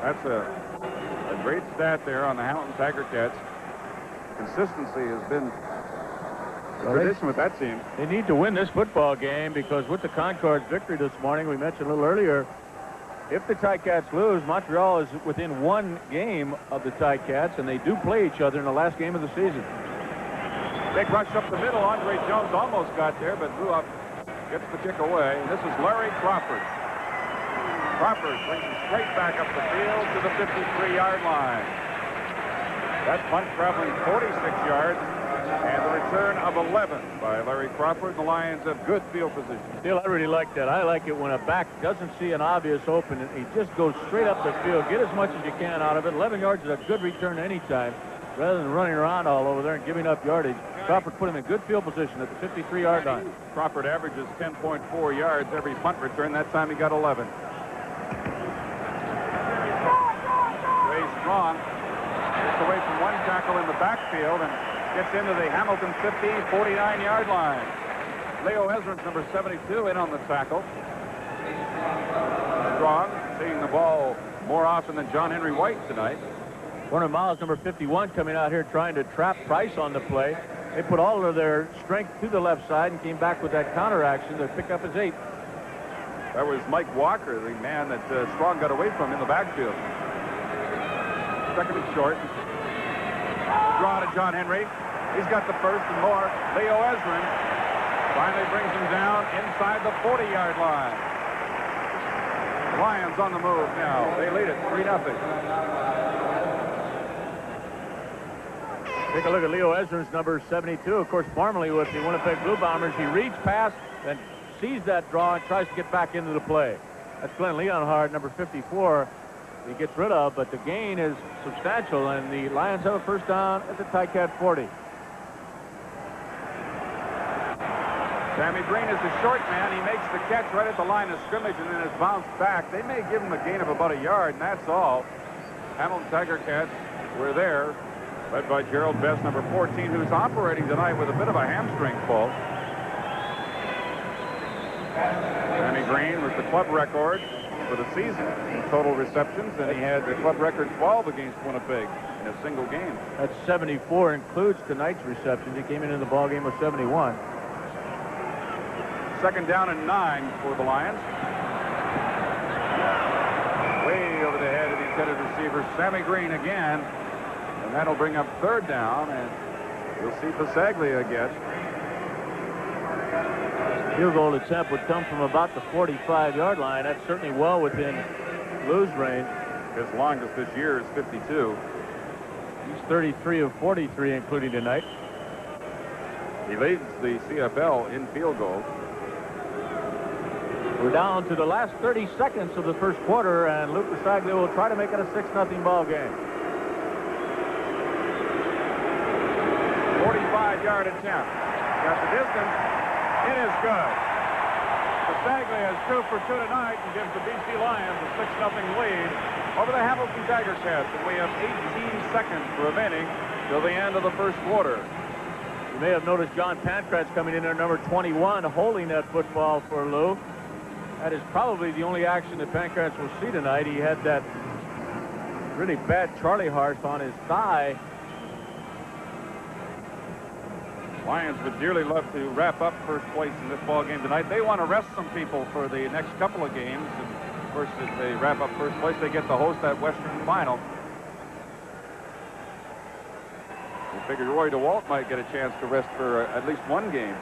That's a great stat there on the Hamilton Tiger Cats. Consistency has been a tradition with that team. They need to win this football game because with the Concord's victory this morning, we mentioned a little earlier, if the Ticats lose, Montreal is within one game of the Ticats, and they do play each other in the last game of the season. Big rush up the middle. Andre Jones almost got there, but blew up, gets the kick away. And this is Larry Crawford. Crawford brings it straight back up the field to the 53-yard line. That punt traveling 46 yards, and the return of 11 by Larry Crawford. The Lions have good field position. Still, I really like that. I like it when a back doesn't see an obvious opening. He just goes straight up the field, get as much as you can out of it. 11 yards is a good return any time, rather than running around all over there and giving up yardage. Crawford put him in good field position at the 53-yard line. Crawford averages 10.4 yards every punt return. That time he got 11. Ray Strong gets away from one tackle in the backfield and gets into the Hamilton 50, 49-yard line. Leo Ezra's number 72 in on the tackle. Strong seeing the ball more often than John Henry White tonight. Warner Miles, number 51, coming out here trying to trap Price on the play. They put all of their strength to the left side and came back with that counter action to pick up his 8. That was Mike Walker, the man that Strong got away from in the backfield. Second and short. Draw to John Henry. He's got the first and more. Leo Ezrin finally brings him down inside the 40-yard line. Lions on the move now. They lead it 3-0. Take a look at Leo Ezrin's number 72. Of course, formerly with the Winnipeg Blue Bombers, he reads past and sees that draw and tries to get back into the play. That's Glenn Leonhard, number 54. He gets rid of, but the gain is substantial, and the Lions have a first down at the Ticat 40. Sammy Green is the short man. He makes the catch right at the line of scrimmage and then is bounced back. They may give him a gain of about a yard, and that's all. Hamilton Tiger Cats were there, led by Gerald Best, number 14, who's operating tonight with a bit of a hamstring pull. Sammy Green with the club record for the season in total receptions, and he had the club record 12 against Winnipeg in a single game. That's 74, includes tonight's receptions. He came in the ball game with 71. Second down and 9 for the Lions. Way over the head of the intended receiver, Sammy Green again, and that'll bring up third down, and we'll see Pasaglia again. Field goal attempt would come from about the 45-yard line. That's certainly well within Lou's range. His longest this year is 52. He's 33 of 43, including tonight. He leads the CFL in field goals. We're down to the last 30 seconds of the first quarter, and Lou Pasaglia will try to make it a 6-0 ball game. 45-yard attempt. Got the distance. It is good. Pasaglia has 2 for 2 tonight and gives the BC Lions a 6-0 lead over the Hamilton Tiger Cats. And we have 18 seconds remaining till the end of the first quarter. You may have noticed John Pankratz coming in there, number 21, holding that football for Lou. That is probably the only action that Pankratz will see tonight. He had that really bad Charlie horse on his thigh. Lions would dearly love to wrap up first place in this ball game tonight. They want to rest some people for the next couple of games. And of course, if they wrap up first place, they get to host that Western final. We figured Roy DeWalt might get a chance to rest for at least one game.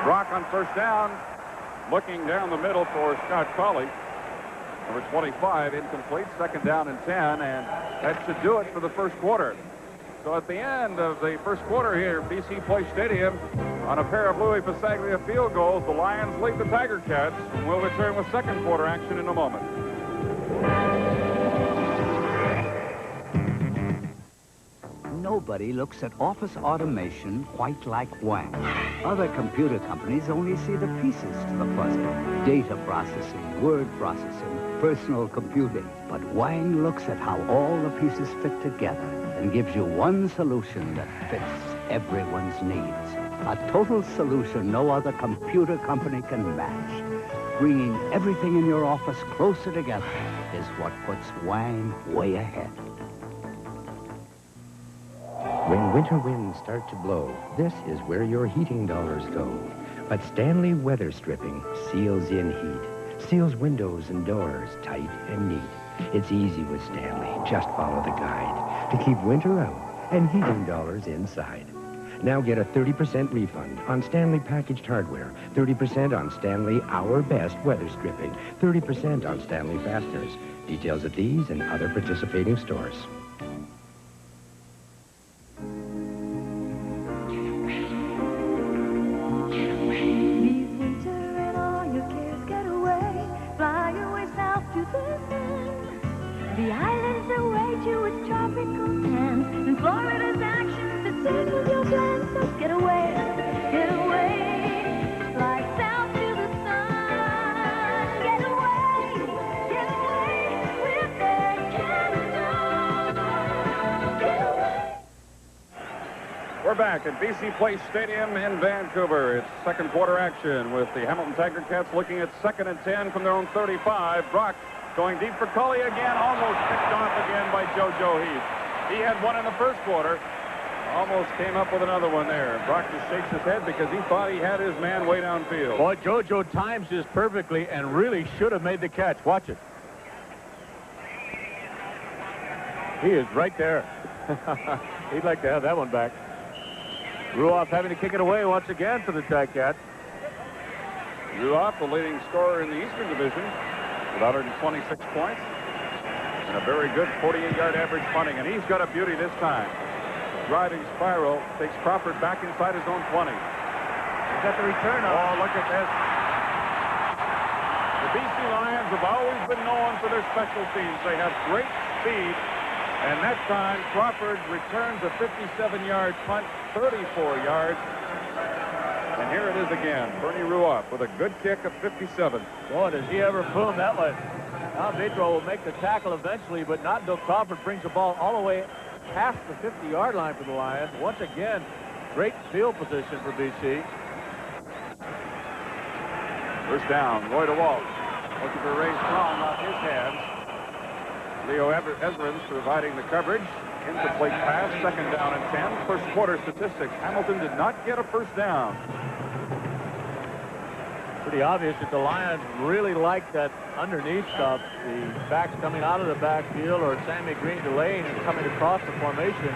Brock on first down, looking down the middle for Scott Colley. Number 25, incomplete, second down and 10, and that should do it for the first quarter. So at the end of the first quarter here at BC Place Stadium, on a pair of Louis Pasaglia field goals, the Lions lead the Tiger Cats, and we'll return with second quarter action in a moment. Nobody looks at office automation quite like Wang. Other computer companies only see the pieces to the puzzle. Data processing, word processing, personal computing. But Wang looks at how all the pieces fit together and gives you one solution that fits everyone's needs. A total solution no other computer company can match. Bringing everything in your office closer together is what puts Wang way ahead. When winter winds start to blow, this is where your heating dollars go. But Stanley Weather Stripping seals in heat, seals windows and doors tight and neat. It's easy with Stanley. Just follow the guide to keep winter out and heating dollars inside. Now get a 30% refund on Stanley packaged hardware, 30% on Stanley Our Best Weather Stripping, 30% on Stanley fasteners. Details at these and other participating stores. The islands are way to its tropical tan, and Florida's action facilitates your plans. So get away, fly south to the sun. Get away with Air Canada. Get away. We're back at BC Place Stadium in Vancouver. It's second quarter action with the Hamilton Tiger Cats looking at 2nd and 10 from their own 35. Brock going deep for Cully again, almost picked off again by JoJo Heath. He had one in the first quarter, almost came up with another one there. Brock just shakes his head because he thought he had his man way downfield. Boy, JoJo times this perfectly and really should have made the catch. Watch it. He is right there. He'd like to have that one back. Ruoff having to kick it away once again for the Ticats. Ruoff, the leading scorer in the Eastern Division, with 126 points and a very good 48-yard average punting. And he's got a beauty this time. Driving spiral takes Crawford back inside his own 20. He's got the return on. Oh, look at this. The BC Lions have always been known for their special teams. They have great speed. And that time, Crawford returns a 57-yard punt, 34 yards. And here it is again. Bernie Ruoff with a good kick of 57. Boy, does he ever boom that one. Now Vidro will make the tackle eventually, but not until Crawford brings the ball all the way past the 50-yard line for the Lions. Once again, great field position for BC. First down, Roy DeWalt looking for Ray Strong off his hands. Leo Ezrins providing the coverage. Incomplete pass, 2nd down and 10. First quarter statistics. Hamilton did not get a first down. Pretty obvious that the Lions really like that underneath stuff. The backs coming out of the backfield or Sammy Green delaying and coming across the formation.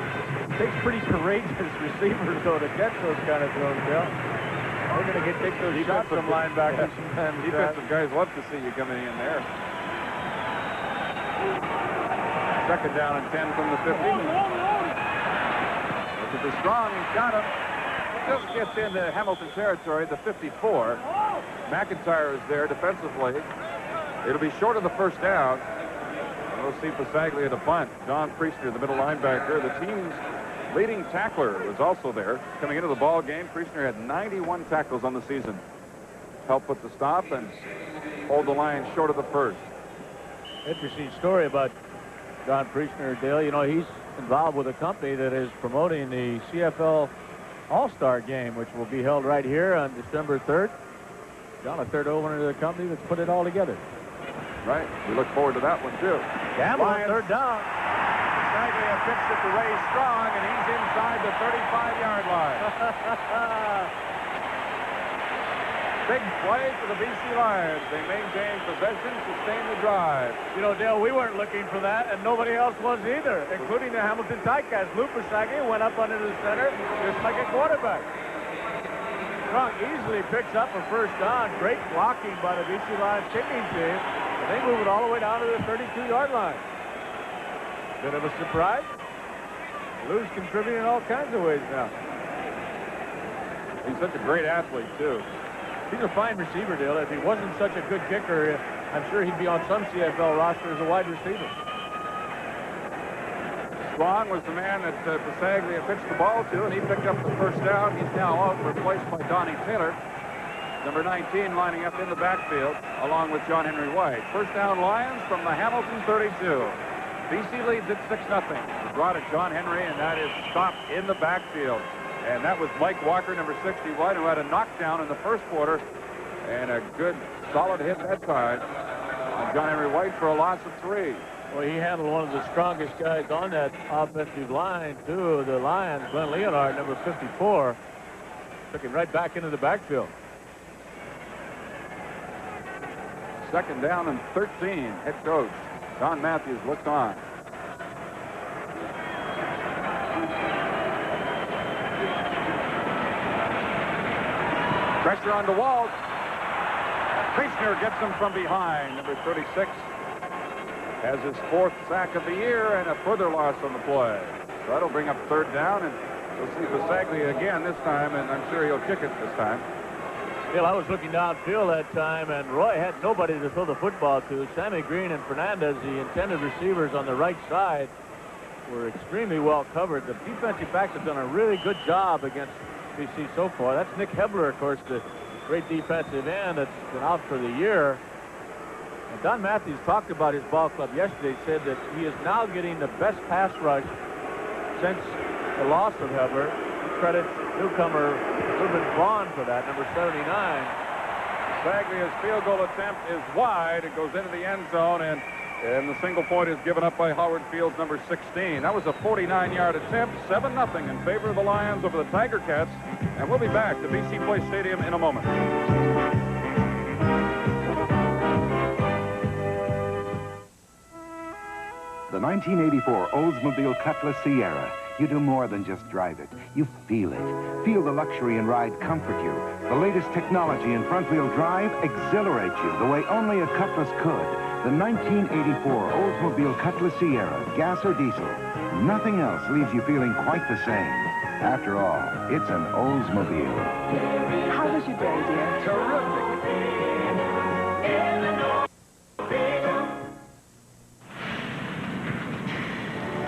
It takes pretty courageous receivers, though, to catch those kind of throws, Bill. They're going to take those shots from linebackers. Defensive guys love to see you coming in there. 2nd down and 10 from the 50. Look at the Strong. He's got him. Just gets into Hamilton territory, the 54. McIntyre is there defensively. It'll be short of the first down. We'll see Pasaglia to punt. John Priestner, the middle linebacker. The team's leading tackler was also there. Coming into the ball game, Priestner had 91 tackles on the season. Helped put the stop and hold the Lions short of the first. Interesting story about John Priestner, Dale. You know, he's involved with a company that is promoting the CFL All-Star Game, which will be held right here on December 3rd. John, a third owner of the company that's put it all together. Right. We look forward to that one, too. Gamble, Lions. 3rd down. Pasaglia pitched it to Ray Strong, and he's inside the 35-yard line. Big play for the BC Lions. They maintain possession, sustain the drive. You know, Dale, we weren't looking for that, and nobody else was either, including the Hamilton Ticats. Lou Pasaglia went up under the center just like a quarterback. Strong easily picks up a first down. Great blocking by the BC Lions kicking team. And they move it all the way down to the 32-yard line. Bit of a surprise. Lou's contributing in all kinds of ways now. He's such a great athlete, too. He's a fine receiver, Dale. If he wasn't such a good kicker, I'm sure he'd be on some CFL roster as a wide receiver. Strong was the man that Pasaglia pitched the ball to, and he picked up the first down. He's now out, replaced by Donnie Taylor. Number 19 lining up in the backfield, along with John Henry White. First down Lions from the Hamilton 32. BC leads at 6-0. The draw to John Henry, and that is stopped in the backfield. And that was Mike Walker, number 61, who had a knockdown in the first quarter. And a good, solid hit that time And John Henry White for a loss of 3. Well, he handled one of the strongest guys on that offensive line, too, the Lions. Glenn Leonard, number 54, took him right back into the backfield. 2nd down and 13. Head coach Don Matthews looks on. Pressure on DeWalt. Priestner gets him from behind. Number 36 has his 4th sack of the year and a further loss on the play. So that'll bring up 3rd down, and we'll see Bisaglia again this time, and I'm sure he'll kick it this time. Bill, I was looking downfield that time, and Roy had nobody to throw the football to. Sammy Green and Fernandez, the intended receivers on the right side, were extremely well covered. The defensive backs have done a really good job against BC so far. That's Nick Hebler, of course, the great defensive end that's been out for the year. And Don Matthews talked about his ball club yesterday, said that he is now getting the best pass rush since the loss of Hebler. He credits newcomer Ruben Vaughn for that, number 79. Baglia's field goal attempt is wide. It goes into the end zone, and the single point is given up by Howard Fields, number 16. That was a 49-yard attempt, 7-0 in favor of the Lions over the Tiger Cats. And we'll be back to BC Place Stadium in a moment. The 1984 Oldsmobile Cutlass Sierra. You do more than just drive it. You feel it. Feel the luxury and ride comfort you. The latest technology in front-wheel drive exhilarate you the way only a Cutlass could. The 1984 Oldsmobile Cutlass Sierra, gas or diesel. Nothing else leaves you feeling quite the same. After all, it's an Oldsmobile. How was your day, dear? Terrific.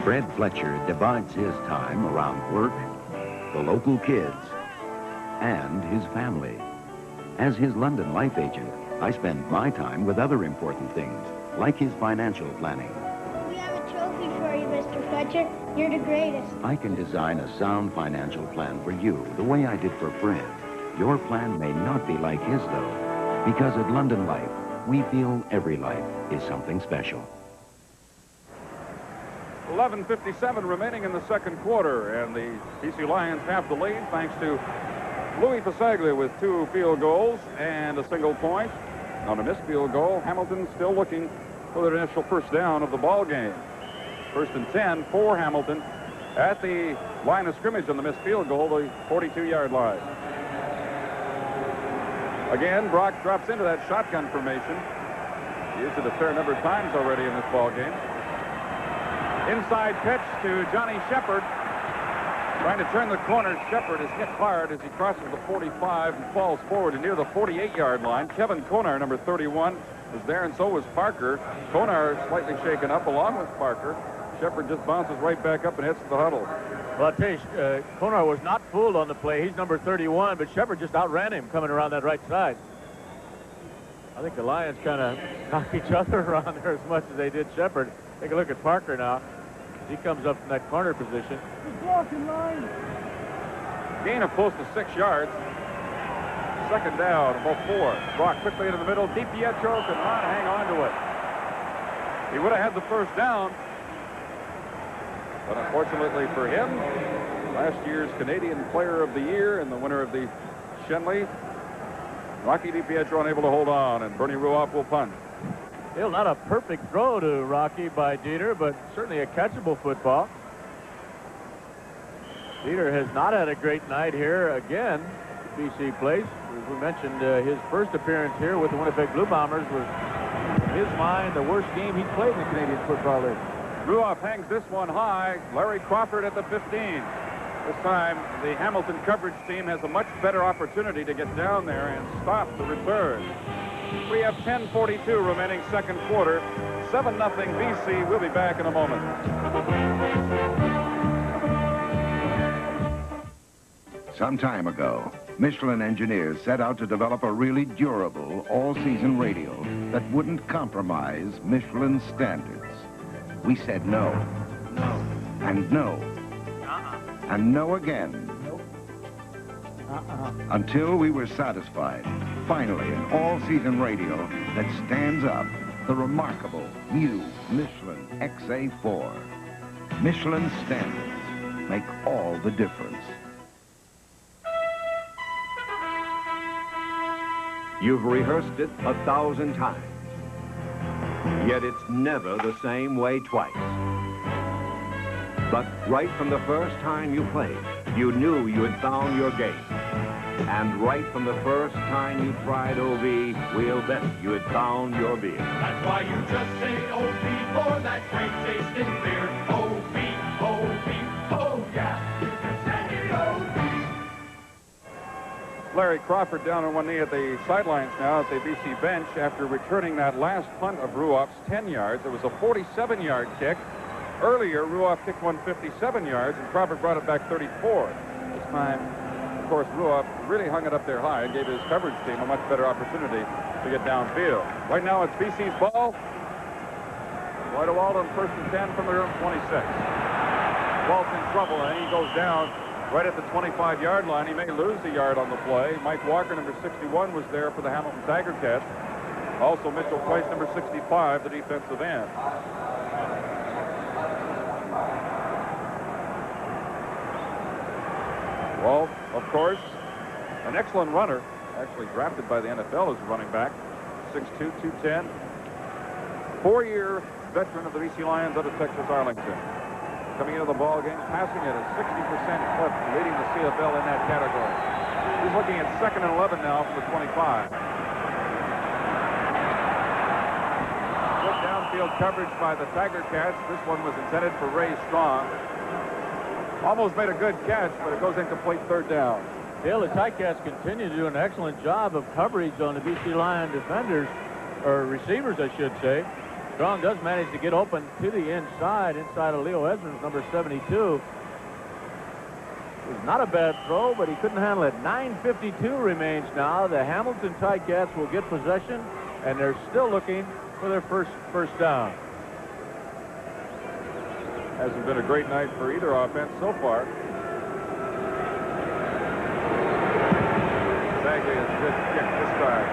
Fred Fletcher divides his time around work, the local kids, and his family. As his London life agent, I spend my time with other important things, like his financial planning. We have a trophy for you, Mr. Fletcher. You're the greatest. I can design a sound financial plan for you, the way I did for Fred. Your plan may not be like his, though, because at London Life, we feel every life is something special. 11:57 remaining in the 2nd quarter, and the BC Lions have the lead thanks to Louis Bisaglia with 2 field goals and a single point. On a missed field goal, Hamilton still looking for their initial 1st down of the ball game. 1st and 10 for Hamilton at the line of scrimmage on the missed field goal, the 42-yard line. Again, Brock drops into that shotgun formation. He used it a fair number of times already in this ball game. Inside pitch to Johnny Shepard. Trying to turn the corner. Shepard is hit hard as he crosses the 45 and falls forward to near the 48-yard line. Kevin Konar, number 31, was there, and so was Parker. Konar slightly shaken up along with Parker. Shepard just bounces right back up and hits the huddle. Well, I'll tell you, Konar was not fooled on the play. He's number 31, but Shepard just outran him coming around that right side. I think the Lions kind of knocked each other around there as much as they did Shepard. Take a look at Parker now. He comes up from that corner position. Gain of close to 6 yards. 2nd down, about 4. Brock quickly into the middle. DiPietro could not hang on to it. He would have had the 1st down. But unfortunately for him, last year's Canadian Player of the Year and the winner of the Shenley, Rocky DiPietro unable to hold on, and Bernie Ruoff will punt. Still not a perfect throw to Rocky by Dieter, but certainly a catchable football. Dieter has not had a great night here again at BC Place. As we mentioned, his first appearance here with the Winnipeg Blue Bombers was, in his mind, the worst game he's played in the Canadian Football League. Ruoff hangs this one high. Larry Crawford at the 15. This time, the Hamilton coverage team has a much better opportunity to get down there and stop the return. We have 10:42 remaining 2nd quarter. 7-0 BC. We'll be back in a moment. Some time ago, Michelin engineers set out to develop a really durable, all-season radio that wouldn't compromise Michelin's standards. We said no. No. And no. And no again. Until we were satisfied. Finally, an all-season radio that stands up, the remarkable new Michelin XA4. Michelin standards make all the difference. You've rehearsed it 1,000 times, yet it's never the same way twice. But right from the first time you played, you knew you had found your game. And right from the first time you tried OV, we'll bet you had found your beer. That's why you just say OV for that great tasting beer. OV, OV, oh yeah, you can say it OV. Larry Crawford down on one knee at the sidelines now at the BC bench after returning that last punt of Ruoff's 10 yards. It was a 47-yard kick. Earlier, Ruoff kicked one 57 yards, and Crawford brought it back 34. This time, of course, Ruoff really hung it up there high and gave his coverage team a much better opportunity to get downfield. Right now, it's BC's ball. Lloyd Walden first and 10 from their own 26. Walt's in trouble, and he goes down right at the 25-yard line. He may lose a yard on the play. Mike Walker, number 61, was there for the Hamilton Tiger Cats. Also, Mitchell Price, number 65, the defensive end. Walt, of course, an excellent runner, actually drafted by the NFL as a running back, 6'2", 210. 4-year veteran of the BC Lions out of Texas Arlington. Coming into the ball game, passing at a 60% clip, leading the CFL in that category. He's looking at 2nd and 11 now for the 25. Good downfield coverage by the Tiger Cats. This one was intended for Ray Strong. Almost made a good catch, but it goes incomplete, 3rd down. Dale, the Ticats continue to do an excellent job of coverage on the BC Lion defenders, or receivers, I should say. Strong does manage to get open to the inside of Leo Edmonds, number 72. It was not a bad throw, but he couldn't handle it. 9:52 remains now. The Hamilton Ticats will get possession, and they're still looking for their first down. Hasn't been a great night for either offense so far. Bagley has a good kick this time.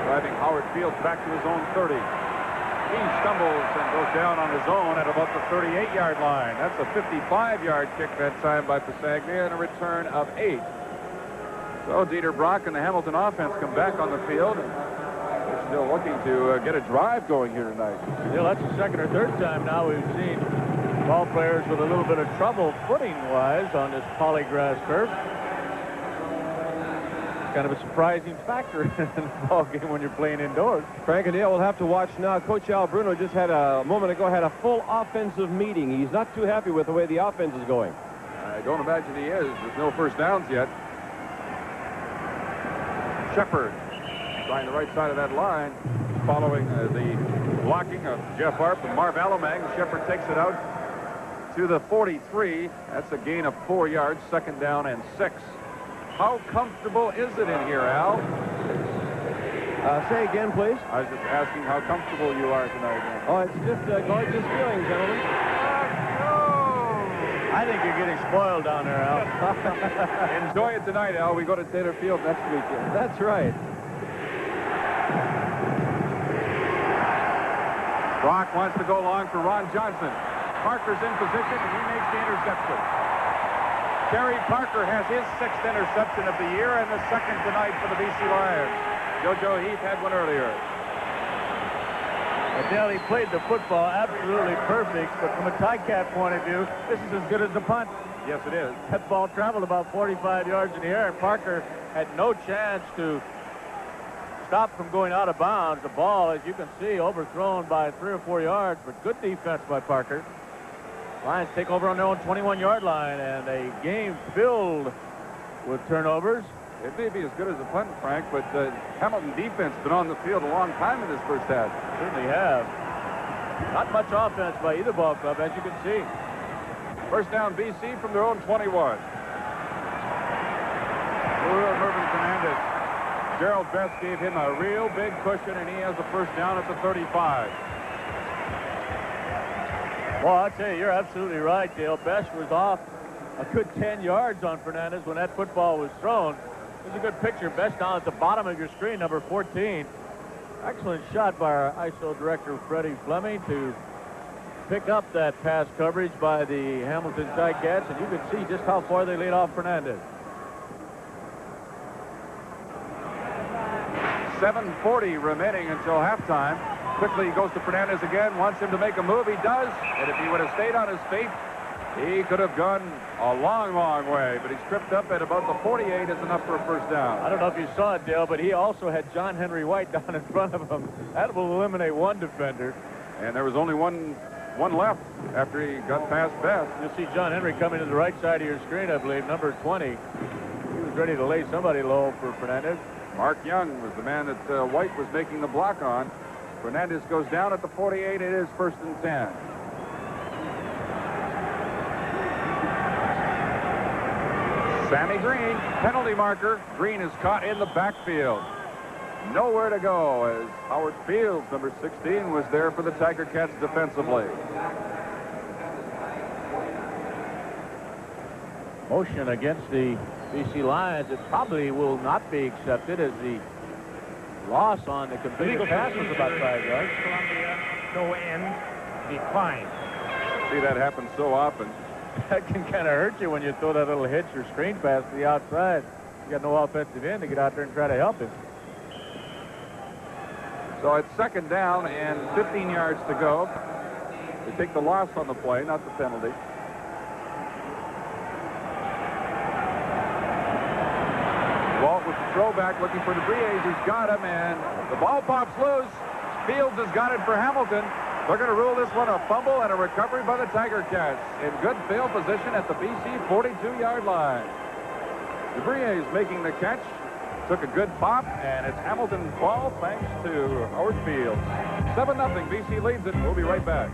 Driving Howard Fields back to his own 30. He stumbles and goes down on his own at about the 38-yard line. That's a 55-yard kick that time by Passaglia and a return of 8. So Dieter Brock and the Hamilton offense come back on the field. They're still looking to get a drive going here tonight. Yeah, that's the 2nd or 3rd time now we've seen ball players with a little bit of trouble footing-wise on this polygrass turf. Kind of a surprising factor in the ball game when you're playing indoors. Frank and Dale will have to watch now. Coach Al Bruno just had a moment ago had a full offensive meeting. He's not too happy with the way the offense is going. I don't imagine he is. There's no first downs yet. Shepard trying the right side of that line, following the blocking of Jeff Harp and Marv Alamang. Shepard takes it out to the 43. That's a gain of 4 yards, 2nd down and 6. How comfortable is it in here, Al? Say again, please. I was just asking how comfortable you are tonight. Oh, it's just a gorgeous feeling, gentlemen. I think you're getting spoiled down there, Al. Enjoy it tonight, Al. We go to Taylor Field next weekend. That's right. Brock wants to go long for Ron Johnson. Parker's in position, and he makes the interception. Kerry Parker has his 6th interception of the year and the 2nd tonight for the BC Lions. JoJo Heath had one earlier. Adele, he played the football absolutely perfect, but from a Ticat point of view, this is as good as the punt. Yes, it is. That ball traveled about 45 yards in the air, and Parker had no chance to stop from going out of bounds. The ball, as you can see, overthrown by 3 or 4 yards, but good defense by Parker. Lions take over on their own 21-yard line, and a game filled with turnovers. It may be as good as a punt, Frank, but Hamilton defense has been on the field a long time in this first half. Certainly have. Not much offense by either ball club, as you can see. First down, BC from their own 21. Mervyn Fernandez. Gerald Best gave him a real big cushion, and he has the first down at the 35. Well, I'll tell you, you're absolutely right, Dale. Best was off a good 10 yards on Fernandez when that football was thrown. There's a good picture. Best down at the bottom of your screen, number 14. Excellent shot by our ISO director, Freddie Fleming, to pick up that pass coverage by the Hamilton Ticats, and you can see just how far they laid off Fernandez. 7:40 remaining until halftime. Quickly he goes to Fernandez again, wants him to make a move. He does, and if he would have stayed on his feet, he could have gone a long, long way, but he's tripped up at about the 48 is enough for a first down. I don't know if you saw it, Dale, but he also had John Henry White down in front of him. That will eliminate one defender. And there was only one left after he got past Best. You'll see John Henry coming to the right side of your screen, I believe, number 20. He was ready to lay somebody low for Fernandez. Mark Young was the man that White was making the block on. Fernandez goes down at the 48. It is 1st and 10. Sammy Green, penalty marker. Green is caught in the backfield. Nowhere to go as Howard Fields, number 16, was there for the Tiger Cats defensively. Motion against the BC Lions. It probably will not be accepted as the loss on the completed pass was about 5 yards. Columbia, no end, decline. See that happen so often. That can kind of hurt you when you throw that little hitch or screen pass to the outside. You got no offensive end to get out there and try to help him. So it's 2nd down and 15 yards to go. They take the loss on the play, not the penalty. Walt with the throwback looking for DeBries. He's got him, and the ball pops loose. Fields has got it for Hamilton. They're going to rule this one a fumble and a recovery by the Tiger Cats in good field position at the BC 42-yard line. DeBries making the catch. Took a good pop, and it's Hamilton's ball thanks to Howard Fields. 7-0. BC leads it. We'll be right back.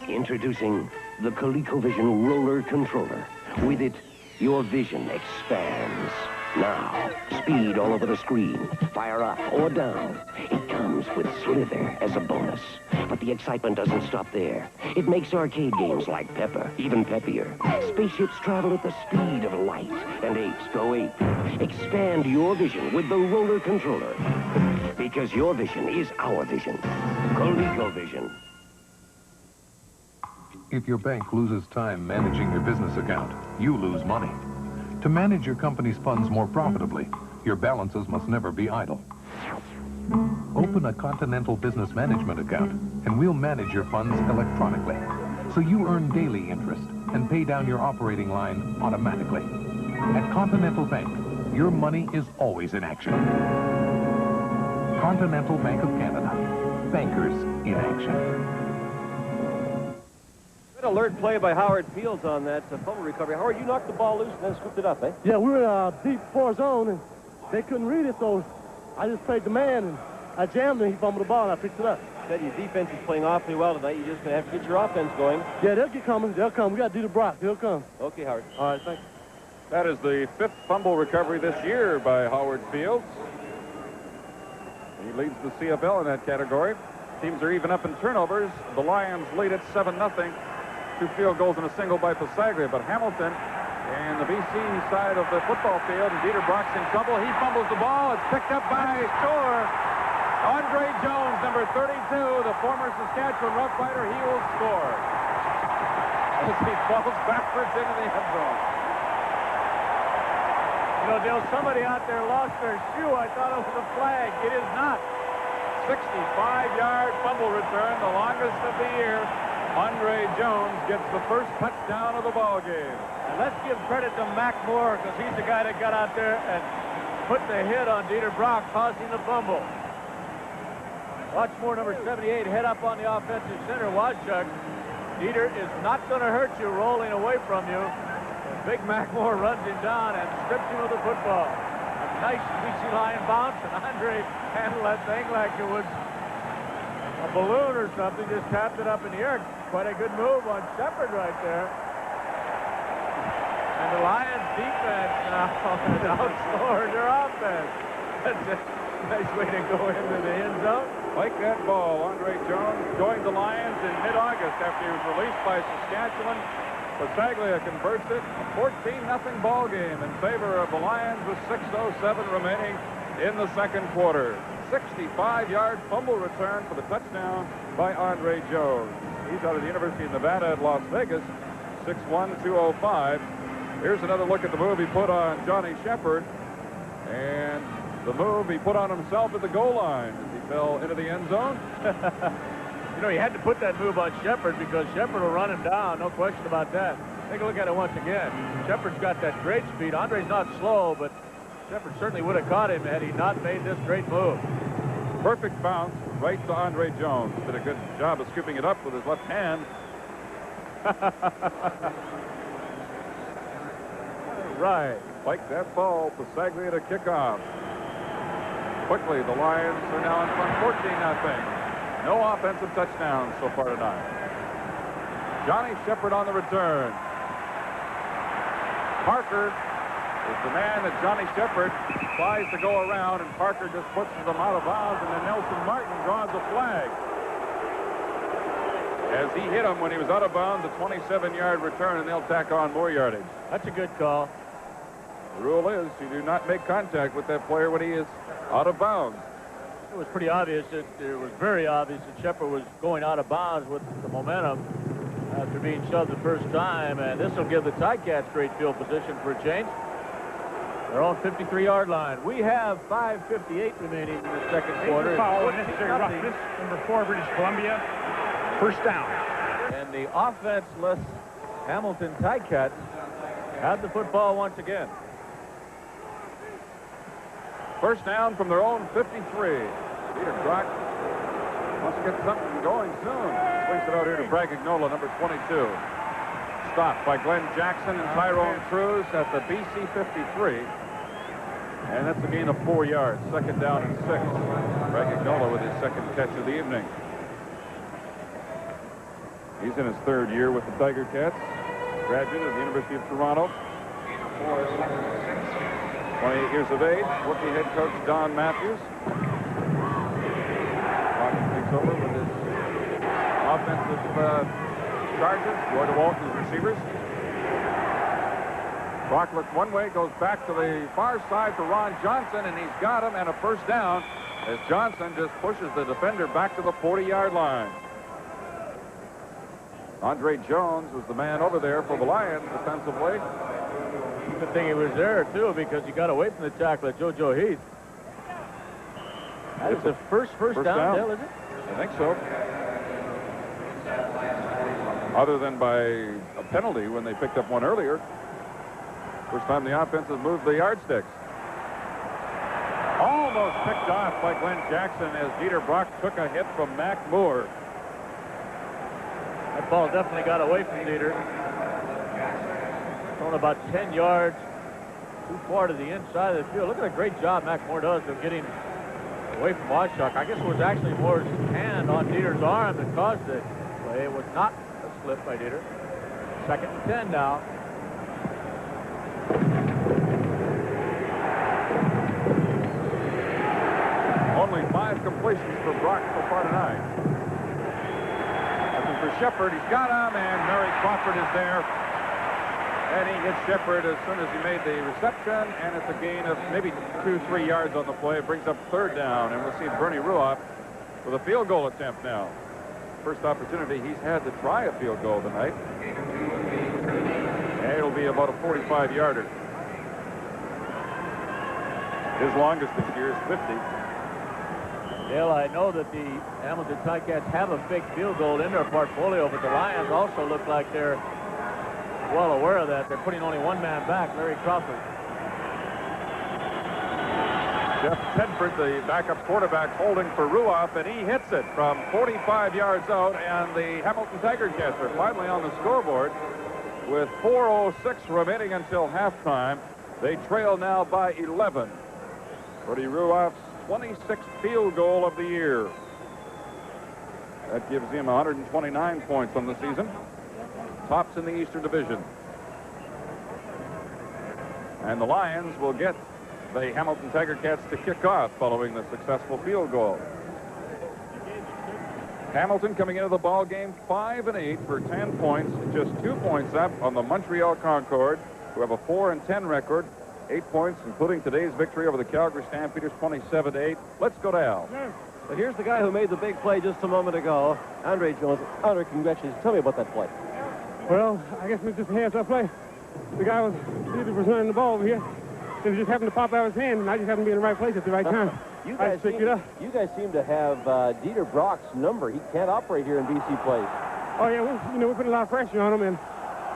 Introducing the ColecoVision Roller Controller. With it, your vision expands. Now, speed all over the screen. Fire up or down. It comes with Slither as a bonus. But the excitement doesn't stop there. It makes arcade games like Pepper even peppier. Spaceships travel at the speed of light, and apes go ape. Expand your vision with the Roller Controller. Because your vision is our vision. ColecoVision. If your bank loses time managing your business account, you lose money. To manage your company's funds more profitably, your balances must never be idle. Open a Continental Business Management account, and we'll manage your funds electronically, so you earn daily interest and pay down your operating line automatically. At Continental Bank, your money is always in action. Continental Bank of Canada. Bankers in action. Good alert play by Howard Fields on that fumble recovery. Howard, you knocked the ball loose and then scooped it up, eh? Yeah, we were in a deep 4 zone, and they couldn't read it, so I just played the man, and I jammed him, he fumbled the ball, and I picked it up. Said your defense is playing awfully well tonight. You're just going to have to get your offense going. Yeah, they'll get coming. They'll come. We got to do the Brock. They'll come. Okay, Howard. All right, thanks. That is the 5th fumble recovery this year by Howard Fields. He leads the CFL in that category. Teams are even up in turnovers. The Lions lead at 7-0. 2 field goals and a single by Pasaglia, but Hamilton and the BC side of the football field, and Dieter Brock's in trouble. He fumbles the ball. It's picked up by Andre Jones, number 32, the former Saskatchewan Rough Rider. He will score as he falls backwards into the end zone. You know, Dale, somebody out there lost their shoe. I thought it was a flag. It is not. 65-yard fumble return, the longest of the year. Andre Jones gets the first touchdown of the ball game. And let's give credit to Mac Moore, because he's the guy that got out there and put the hit on Dieter Brock, causing the fumble. Watch Moore, number 78, head up on the offensive center. Washuk. Dieter is not going to hurt you rolling away from you. And Big Mac Moore runs him down and strips him of the football. A nice BC Lion bounce, and Andre handled that thing like it was a balloon or something, just tapped it up in the air. Quite a good move on Shepard right there. And the Lions defense now outscored their offense. That's a nice way to go into the end zone. Like that ball, Andre Jones joined the Lions in mid-August after he was released by Saskatchewan. Passaglia converts it. A 14-0 ball game in favor of the Lions with 6:07 remaining in the second quarter. 65-yard fumble return for the touchdown by Andre Jones. He's out of the University of Nevada at Las Vegas, 6'1", 205. Here's another look at the move he put on Johnny Shepard and the move he put on himself at the goal line as he fell into the end zone. You know, he had to put that move on Shepard because Shepard will run him down, no question about that. Take a look at it once again. Shepard's got that great speed. Andre's not slow, but Shepard certainly would have caught him had he not made this great move. Perfect bounce right to Andre Jones. Did a good job of scooping it up with his left hand. Right. Spike that ball. Passaglia to kick off. Quickly, the Lions are now in front 14-0. No offensive touchdowns so far tonight. Johnny Shepard on the return. Parker is the man that Johnny Shepard tries to go around, and Parker just pushes him out of bounds, and then Nelson Martin draws a flag. As he hit him when he was out of bounds, a 27-yard return, and they'll tack on more yardage. That's a good call. The rule is you do not make contact with that player when he is out of bounds. It was pretty obvious. It was very obvious that Shepard was going out of bounds with the momentum after being shoved the first time, and this will give the Ticats great field position for a change. They're on 53-yard line. We have 5:58 remaining in the second quarter. Foul, necessary roughness, number 4, British Columbia. First down. And the offenseless Hamilton Ticats have the football once again. First down from their own 53. Peter Brock wants to get something going soon. Swings it out here to Bragagnola, number 22. Stopped by Glenn Jackson and Tyrone Cruz at the BC 53. And that's a gain of 4 yards. Second down and 6. Bragagnola with his second catch of the evening. He's in his third year with the Tiger Cats. Graduate of the University of Toronto. 28 years of age. Rookie head coach Don Matthews. Fox takes over with his offensive charges. Roy DeWalt as receivers. Brock looks one way, goes back to the far side for Ron Johnson, and he's got him, and a first down as Johnson just pushes the defender back to the 40-yard line. Andre Jones was the man over there for the Lions defensively. Good thing he was there, too, because he got away from the tackler, JoJo Heath. That's the first down, Dale, is it? I think so. Other than by a penalty when they picked up one earlier. First time the offense has moved the yardsticks. Almost picked off by Glenn Jackson as Dieter Brock took a hit from Mac Moore. That ball definitely got away from Dieter. Thrown about 10 yards too far to the inside of the field. Look at the great job Mac Moore does of getting away from Washuk. I guess it was actually Moore's hand on Dieter's arm that caused the play. It was not a slip by Dieter. Second and 10 now. Only 5 completions for Brock so far tonight. Looking for Shepard. He's got him, and Mary Crawford is there. And he hits Shepard as soon as he made the reception, and it's a gain of maybe 2-3 yards on the play. It brings up third down, and we'll see Bernie Ruoff with a field goal attempt now. First opportunity he's had to try a field goal tonight. And it'll be about a 45-yarder. His longest this year is 50. Dale, I know that the Hamilton Ticats have a fake field goal in their portfolio, but the Lions also look like they're well aware of that. They're putting only one man back, Larry Crawford. Jeff Tedford, the backup quarterback, holding for Ruoff, and he hits it from 45 yards out, and the Hamilton Tiger Cats are finally on the scoreboard with 4:06 remaining until halftime. They trail now by 11. Bernie Ruoff's 26th field goal of the year. That gives him 129 points on the season. Tops in the Eastern Division. And the Lions will get the Hamilton Tiger Cats to kick off following the successful field goal. Hamilton coming into the ball game 5-8 for 10 points, just 2 points up on the Montreal Concorde, who have a 4-10 record. 8 points, including today's victory over the Calgary Stampeders, 27-8. Let's go to Al. But here's the guy who made the big play just a moment ago, Andre Jones. Andre, congratulations. Tell me about that play. Well, I guess it was just a hands-up play. The guy was running the ball over here, and it just happened to pop out of his hand, and I just happened to be in the right place at the right time. You guys seem to have Dieter Brock's number. He can't operate here in BC place. Oh, yeah, we put a lot of pressure on him, and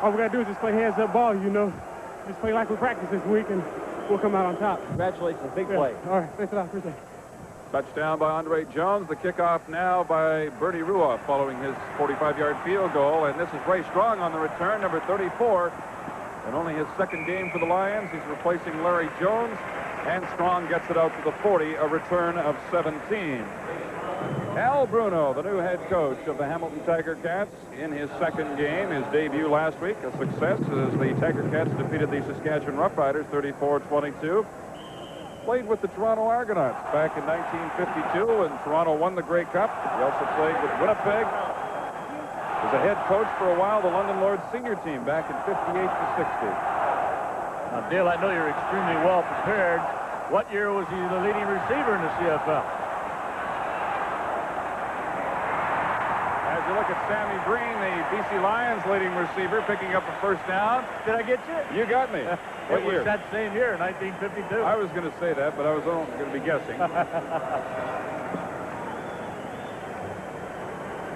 all we got to do is just play hands-up ball, Just play like we practiced this week, and we'll come out on top. Congratulations. Big play. All right. Thanks a lot. Appreciate it. Touchdown by Andre Jones. The kickoff now by Bernie Ruoff following his 45-yard field goal. And this is Ray Strong on the return, number 34. And only his second game for the Lions. He's replacing Larry Jones. And Strong gets it out to the 40, a return of 17. Al Bruno, the new head coach of the Hamilton Tiger Cats, in his second game, his debut last week, a success as the Tiger Cats defeated the Saskatchewan Roughriders 34-22. Played with the Toronto Argonauts back in 1952, and Toronto won the Grey Cup. He also played with Winnipeg. Was a head coach for a while, the London Lords senior team back in 58-60. Now, Dale, I know you're extremely well prepared. What year was he the leading receiver in the CFL? As you look at Sammy Green, the BC Lions leading receiver, picking up a first down. Did I get you? You got me. What It year? was that same year, 1952. I was going to say that, but I was only going to be guessing.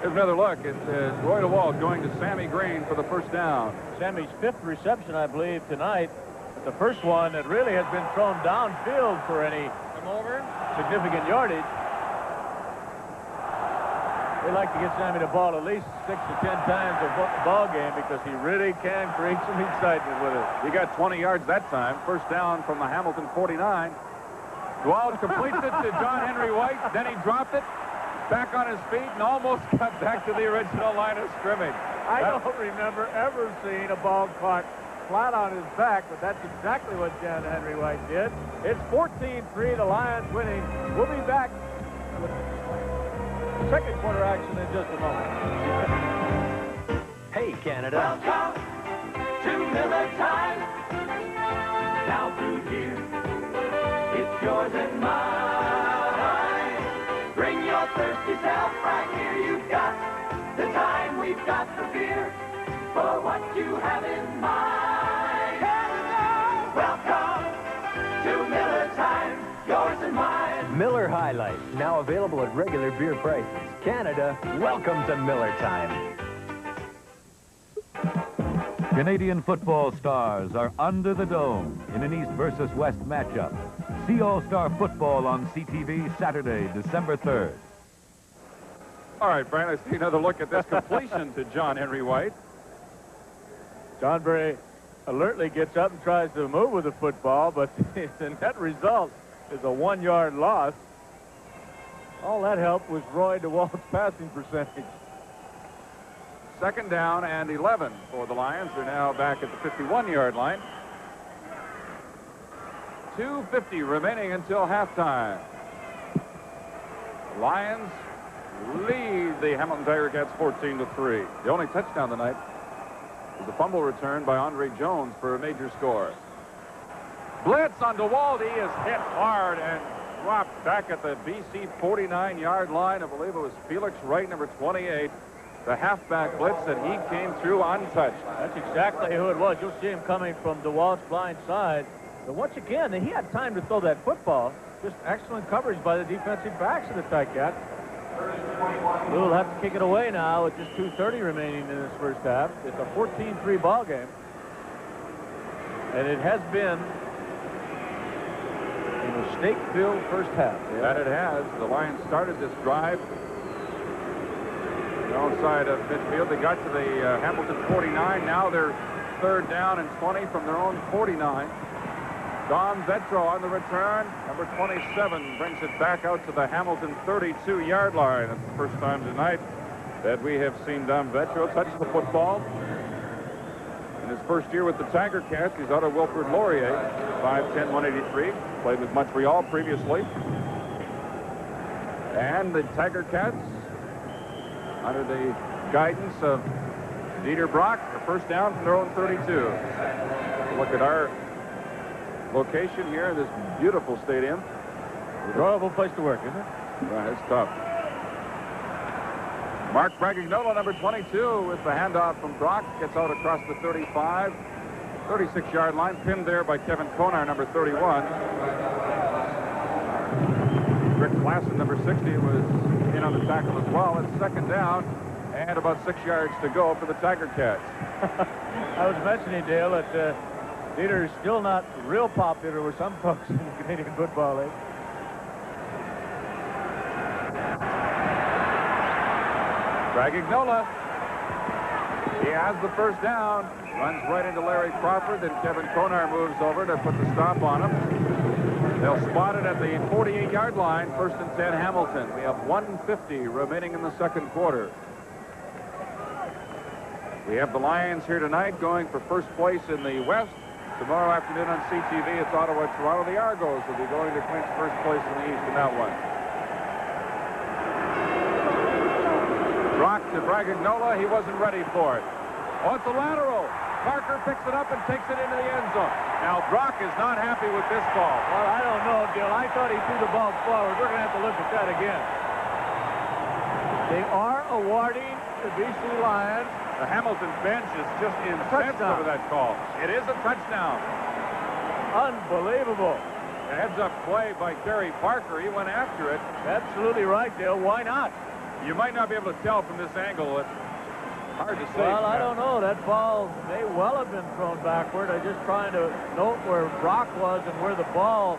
Here's another look at Roy DeWalt going to Sammy Green for the first down. Sammy's fifth reception, I believe, tonight. The first one that really has been thrown downfield for any significant yardage. They like to get Sammy the ball at least 6 to 10 times a ball game because he really can create some excitement with it. He got 20 yards that time. First down from the Hamilton 49. DeWalt completes it to John Henry White. Then he dropped it back on his feet and almost got back to the original line of scrimmage. I don't remember ever seeing a ball caught flat on his back, but that's exactly what John Henry White did. It's 14-3, the Lions winning. We'll be back with second quarter action in just a moment. Hey, Canada. Welcome to Miller Time. Now through here, it's yours and mine. Bring your thirsty self right here. You've got the time, we've got the beer for what you have in mind. Canada. Welcome to Miller Time, yours and mine. Miller High Life, now available at regular beer prices. Canada, welcome to Miller Time. Canadian football stars are under the dome in an East versus West matchup. See All-Star Football on CTV Saturday, December 3rd. All right, Brian, let's see another look at this completion to John Henry White. John very alertly gets up and tries to move with the football, but the net result is a 1-yard loss. All that helped was Roy DeWalt's passing percentage. Second down and 11 for the Lions. They're now back at the 51-yard line. 2:50 remaining until halftime. Lions lead the Hamilton Tiger Cats 14-3. The only touchdown tonight was a fumble return by Andre Jones for a major score. Blitz on DeWalt. He is hit hard and dropped back at the BC 49-yard line. I believe it was Felix Wright, number 28. The halfback blitz, and he came through untouched. That's exactly who it was. You'll see him coming from DeWalt's blind side. But once again, he had time to throw that football. Just excellent coverage by the defensive backs of the Ticats. Lou will have to kick it away now with just 2:30 remaining in this first half. It's a 14-3 ball game. And it has been a mistake-filled first half. Yeah. That it has. The Lions started this drive outside of midfield. They got to the Hamilton 49. Now they're third down and 20 from their own 49. Don Vetro on the return. Number 27 brings it back out to the Hamilton 32-yard line. It's the first time tonight that we have seen Don Vetro touch the football. In his first year with the Tiger Cats, he's out of Wilfrid Laurier, 5'10", 183. Played with Montreal previously. And the Tiger Cats under the guidance of Dieter Brock, a first down from their own 32. Look at our location here in this beautiful stadium. Enjoyable place to work, isn't it? Right, it's tough. Mark Bragignola, number 22, with the handoff from Brock, gets out across the 35, 36-yard line, pinned there by Kevin Konar, number 31. Rick Klassen, number 60, was in on the tackle as well. It's second down and about 6 yards to go for the Tiger Cats. I was mentioning, Dale, that Dieter is still not real popular with some folks in the Canadian Football League. Bragignola, he has the first down, runs right into Larry Crawford, then Kevin Konar moves over to put the stop on him. They'll spot it at the 48-yard line, first and 10 Hamilton. We have 1:50 remaining in the second quarter. We have the Lions here tonight going for first place in the West. Tomorrow afternoon on CTV, it's Ottawa, Toronto. The Argos will be going to clinch first place in the East in that one. Brock to Bragignola. He wasn't ready for it. Oh, it's a lateral. Parker picks it up and takes it into the end zone. Now, Brock is not happy with this ball. Well, I don't know, Dale. I thought he threw the ball forward. We're going to have to look at that again. They are awarding the BC Lions. The Hamilton bench is just incensed over that call. It is a touchdown. Unbelievable. A heads-up play by Terry Parker. He went after it. Absolutely right, Dale. Why not? You might not be able to tell from this angle. It's hard to say. Well, I don't know. That ball may well have been thrown backward. I'm just trying to note where Brock was and where the ball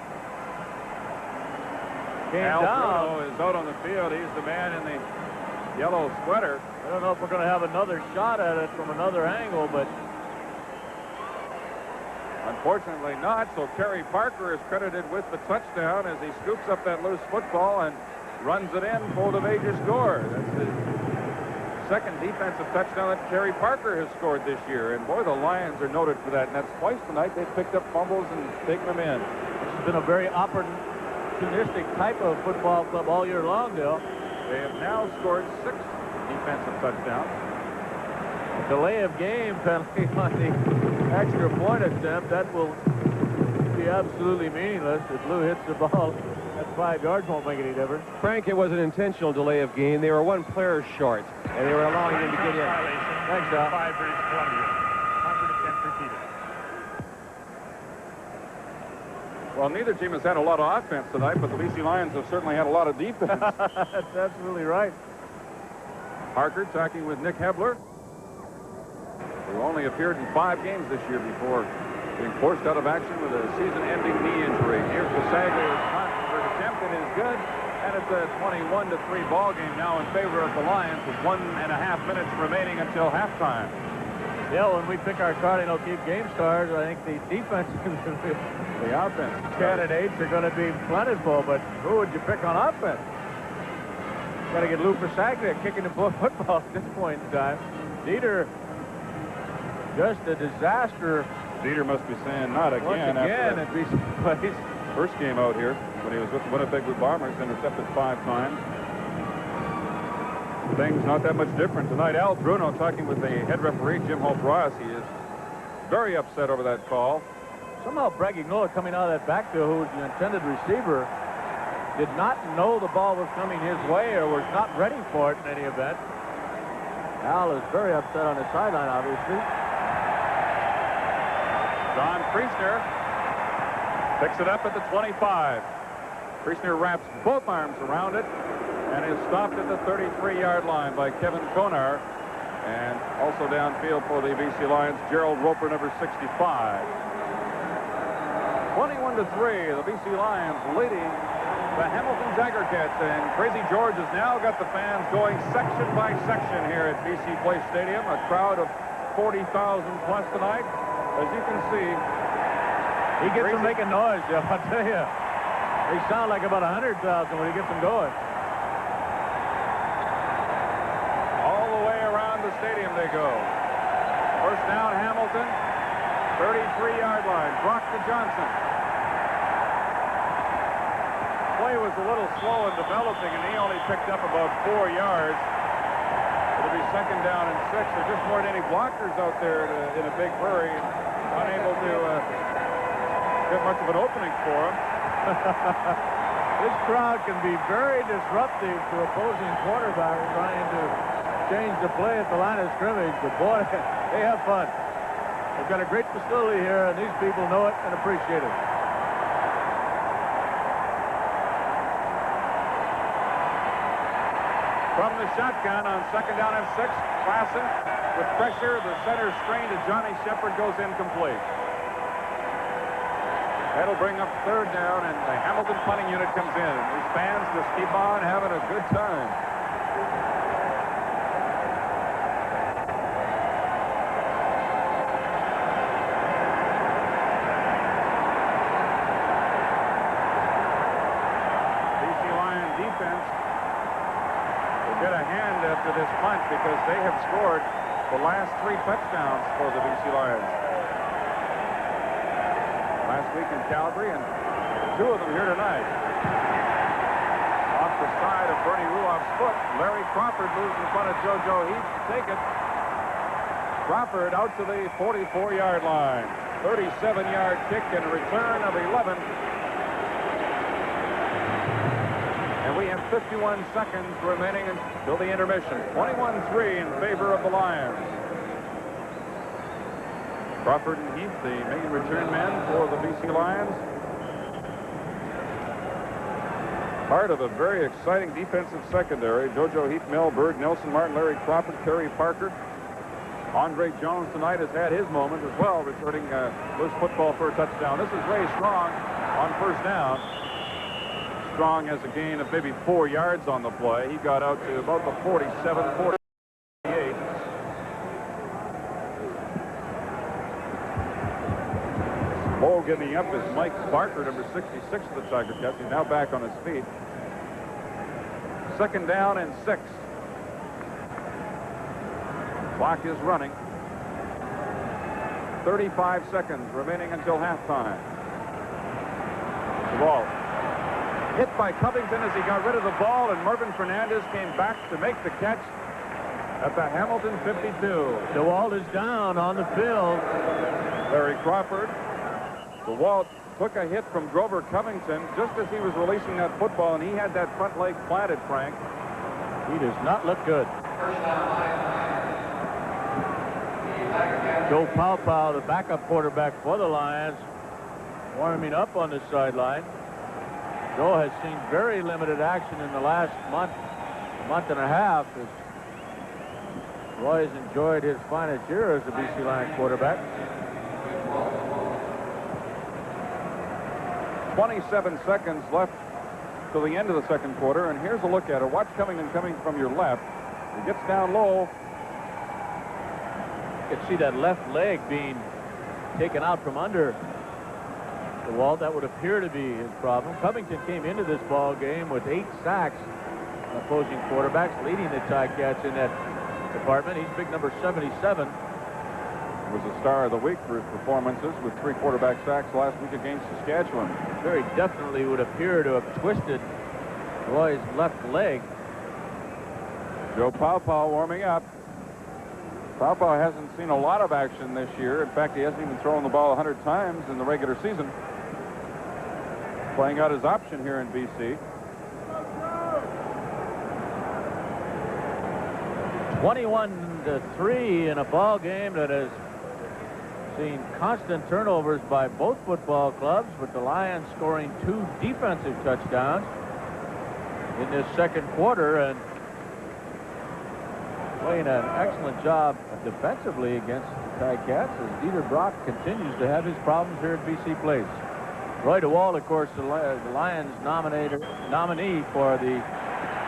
came Al down. Bruno is out on the field. He's the man in the yellow sweater. I don't know if we're going to have another shot at it from another angle, but unfortunately not. So Terry Parker is credited with the touchdown as he scoops up that loose football and runs it in for the major score. That's the second defensive touchdown that Terry Parker has scored this year. And boy, the Lions are noted for that. And that's twice tonight they've picked up fumbles and taken them in. This has been a very opportunistic type of football club all year long, Dale. They have now scored 6 defensive touchdowns. A delay of game penalty on the extra point attempt. That will be absolutely meaningless. If Lou hits the ball at 5 yards, won't make any difference. Frank, it was an intentional delay of game. They were one player short, and they were allowing him to get in. Thanks, Al. 5 British Columbia. 100 attempts repeated. Well, neither team has had a lot of offense tonight, but the BC Lions have certainly had a lot of defense. That's absolutely right. Parker talking with Nick Hebler, who only appeared in 5 games this year before being forced out of action with a season-ending knee injury. Here's the Sager's attempt. It is good, and it's a 21-3 ball game now in favor of the Lions with 1.5 minutes remaining until halftime. Yeah, when we pick our Cardinal O'Keefe game stars, I think the defense and the offense candidates are going to be plentiful, but who would you pick on offense? Got to get Lou Persaglia kicking the football at this point in time. Dieter, just a disaster. Dieter must be saying not again. Once again at BC Place. First game out here when he was with the Winnipeg Blue Bombers, intercepted 5 times. Things not that much different tonight. Al Bruno talking with the head referee, Jim Hope Ross. He is very upset over that call. Somehow Bragignola coming out of that backfield, who was the intended receiver, did not know the ball was coming his way or was not ready for it in any event. Al is very upset on the sideline, obviously. Don Priestner picks it up at the 25. Priestner wraps both arms around it and is stopped at the 33-yard line by Kevin Konar. And also downfield for the BC Lions, Gerald Roper, number 65. 21-3, the BC Lions leading the Hamilton Tiger Cats, and Crazy George has now got the fans going section by section here at BC Place Stadium. A crowd of 40,000 plus tonight. As you can see, he gets them making noise, Jeff, I'll tell you. They sound like about 100,000 when he gets them going. All the way around the stadium they go. First down, Hamilton. 33-yard line. Brock to Johnson. Play was a little slow in developing, and he only picked up about 4 yards. It'll be second down and 6. There just weren't any blockers out there in a big hurry. Unable to get much of an opening for him. This crowd can be very disruptive to opposing quarterbacks trying to change the play at the line of scrimmage. But boy, they have fun. They've got a great facility here, and these people know it and appreciate it. From the shotgun on second down and 6, Klassen with pressure. The center screen to Johnny Shepard goes incomplete. That'll bring up third down, and the Hamilton punting unit comes in. These fans just keep on having a good time. BC Lion defense will get a hand after this punt because they have scored the last 3 touchdowns for the BC Lions. Last week in Calgary, and 2 of them here tonight. Off the side of Bernie Ruoff's foot, Larry Crawford moves in front of JoJo Heath to take it. Crawford out to the 44-yard line. 37-yard kick and a return of 11. And we have 51 seconds remaining until the intermission. 21-3 in favor of the Lions. Crawford and Heath, the main return men for the BC Lions. Part of a very exciting defensive secondary. JoJo Heath, Mel Berg, Nelson Martin, Larry Crawford, Terry Parker. Andre Jones tonight has had his moment as well, returning loose football for a touchdown. This is Ray Strong on first down. Strong has a gain of maybe 4 yards on the play. He got out to about the 47, 48. Low getting up is Mike Barker, number 66 of the Tiger Cats. He's now back on his feet. Second down and 6. Clock is running. 35 seconds remaining until halftime. The ball hit by Covington as he got rid of the ball, and Mervyn Fernandez came back to make the catch at the Hamilton 52. DeWalt is down on the field. Larry Crawford. DeWalt took a hit from Grover Covington just as he was releasing that football, and he had that front leg planted, Frank. He does not look good. Joe Paopao, the backup quarterback for the Lions, warming up on the sideline. Joe has seen very limited action in the last month and a half. As Roy has enjoyed his finest year as a BC Lions quarterback. 27 seconds left to the end of the second quarter, and here's a look at it. Watch Covington coming from your left. He gets down low. You can see that left leg being taken out from under DeWalt. That would appear to be his problem. Covington came into this ball game with 8 sacks on opposing quarterbacks, leading the Ticats in that department. He's big number 77. Was a star of the week for his performances with 3 quarterback sacks last week against Saskatchewan. Very definitely would appear to have twisted Roy's left leg. Joe Paopao warming up. Paopao hasn't seen a lot of action this year. In fact, he hasn't even thrown the ball 100 times in the regular season. Playing out his option here in BC. 21-3 in a ball game that has seen constant turnovers by both football clubs, with the Lions scoring 2 defensive touchdowns in this second quarter and playing an excellent job defensively against the Ticats as Dieter Brock continues to have his problems here at BC Place. Roy DeWalt, of course, the Lions nominee for the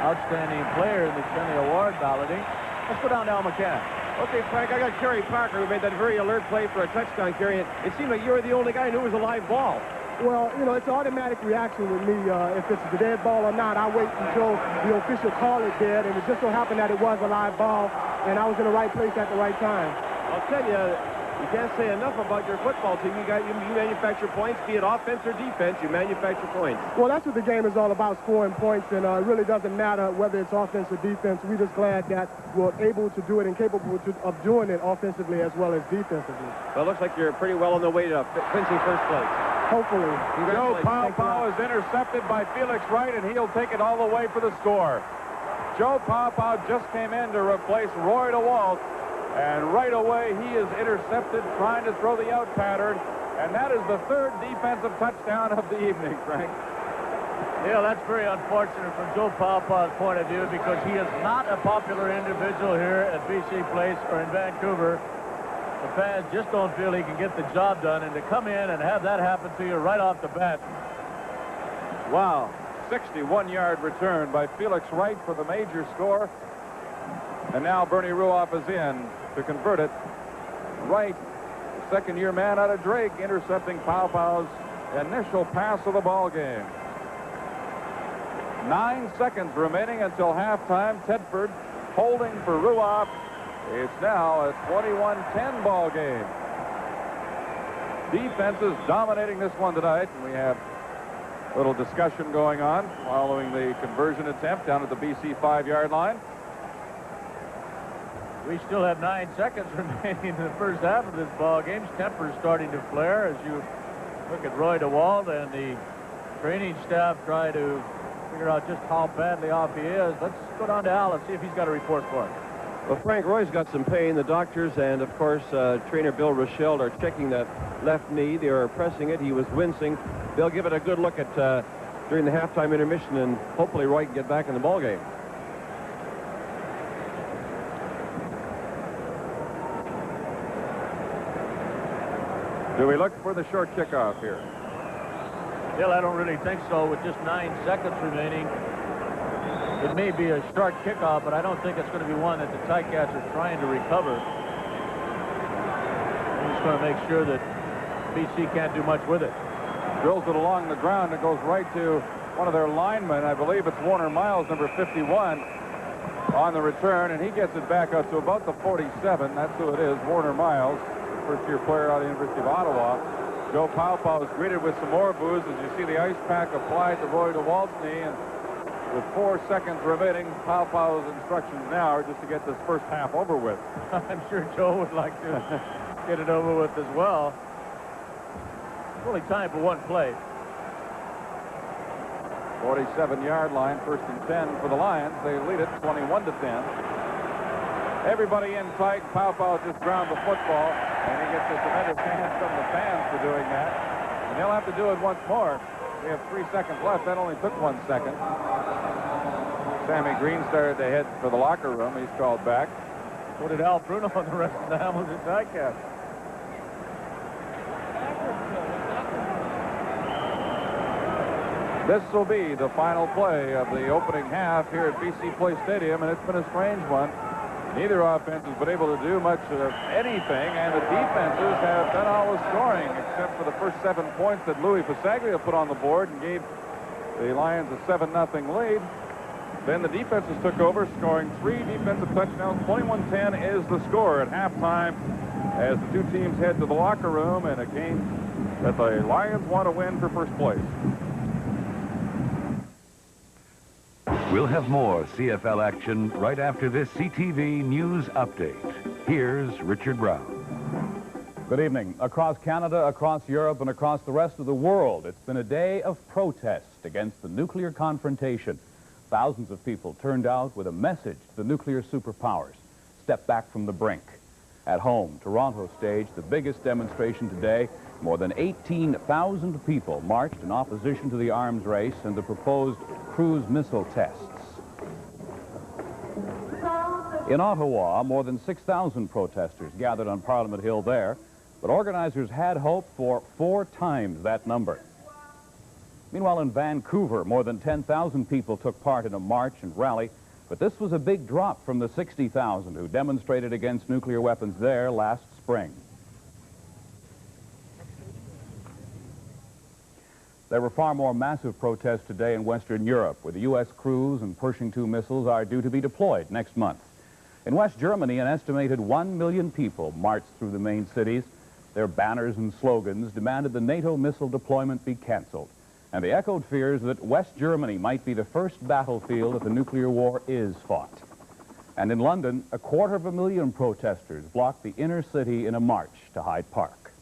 Outstanding Player in the Kenny Award balloting. Let's go down to Al McCann. Okay, Frank, I got Kerry Parker, who made that very alert play for a touchdown carry. It seemed like you were the only guy who knew it was a live ball. Well, you know, it's an automatic reaction with me. If it's a dead ball or not, I wait until the official call it dead, and it just so happened that it was a live ball, and I was in the right place at the right time. I'll tell you, You can't say enough about your football team. You manufacture points, be it offense or defense. You manufacture points. Well, that's what the game is all about, scoring points, and it really doesn't matter whether it's offense or defense. We're just glad that we're able to do it and capable of doing it offensively as well as defensively. Well, it looks like you're pretty well on the way to clinching first place. Hopefully. Joe Paopao is intercepted by Felix Wright, and he'll take it all the way for the score. Joe Paopao just came in to replace Roy DeWalt, and right away he is intercepted trying to throw the out pattern, and that is the third defensive touchdown of the evening, Frank. Yeah, that's very unfortunate from Joe Paopao's point of view because he is not a popular individual here at BC Place or in Vancouver. The fans just don't feel he can get the job done, and to come in and have that happen to you right off the bat. Wow. 61-yard return by Felix Wright for the major score. And now Bernie Ruoff is in to convert it. Wright, second-year man out of Drake, intercepting Paopao's initial pass of the ball game. 9 seconds remaining until halftime. Tedford holding for Ruoff. It's now a 21-10 ball game. Defense is dominating this one tonight, and we have a little discussion going on following the conversion attempt down at the BC 5-yard line. We still have 9 seconds remaining in the first half of this ball game. Temper is starting to flare as you look at Roy DeWalt and the training staff try to figure out just how badly off he is. Let's go down to Al and see if he's got a report for us. Well, Frank, Roy's got some pain. The doctors and, of course, trainer Bill Rochelle are checking that left knee. They are pressing it. He was wincing. They'll give it a good look at during the halftime intermission, and hopefully Roy can get back in the ball game. Do we look for the short kickoff here? Bill, I don't really think so with just 9 seconds remaining. It may be a short kickoff, but I don't think it's going to be one that the Ticats are trying to recover. I'm just going to make sure that BC can't do much with it. Drills it along the ground. It goes right to one of their linemen. I believe it's Warner Miles, number 51, on the return, and he gets it back up to about the 47. That's who it is, Warner Miles, first-year player out of the University of Ottawa. Joe Paopao is greeted with some more boos as you see the ice pack applied to Roy DeWalt's knee, and with 4 seconds remaining, Paopao's instructions now are just to get this first half over with. I'm sure Joe would like to get it over with as well. It's only time for one play. 47-yard line, 1st and 10 for the Lions. They lead it 21-10. Everybody in tight. Paopao just ground the football, and he gets a tremendous hand from the fans for doing that. And he'll have to do it once more. We have 3 seconds left. That only took 1 second. Sammy Green started to head for the locker room. He's called back. So did Al Bruno and the rest of the Hamilton Ticats. This will be the final play of the opening half here at BC Place Stadium, and it's been a strange one. Neither offense has been able to do much of anything, and the defenses have done all the scoring, except for the first 7 points that Louis Pasaglia put on the board and gave the Lions a 7-0 lead. Then the defenses took over, scoring 3 defensive touchdowns. 21-10 is the score at halftime as the two teams head to the locker room in a game that the Lions want to win for first place. We'll have more CFL action right after this CTV News Update. Here's Richard Brown. Good evening. Across Canada, across Europe, and across the rest of the world, it's been a day of protest against the nuclear confrontation. Thousands of people turned out with a message to the nuclear superpowers. Step back from the brink. At home, Toronto staged the biggest demonstration today. More than 18,000 people marched in opposition to the arms race and the proposed cruise missile tests. In Ottawa, more than 6,000 protesters gathered on Parliament Hill there, but organizers had hoped for 4 times that number. Meanwhile, in Vancouver, more than 10,000 people took part in a march and rally, but this was a big drop from the 60,000 who demonstrated against nuclear weapons there last spring. There were far more massive protests today in Western Europe, where the U.S. cruise and Pershing II missiles are due to be deployed next month. In West Germany, an estimated 1 million people marched through the main cities. Their banners and slogans demanded the NATO missile deployment be canceled. And they echoed fears that West Germany might be the first battlefield if a nuclear war is fought. And in London, 250,000 protesters blocked the inner city in a march to Hyde Park.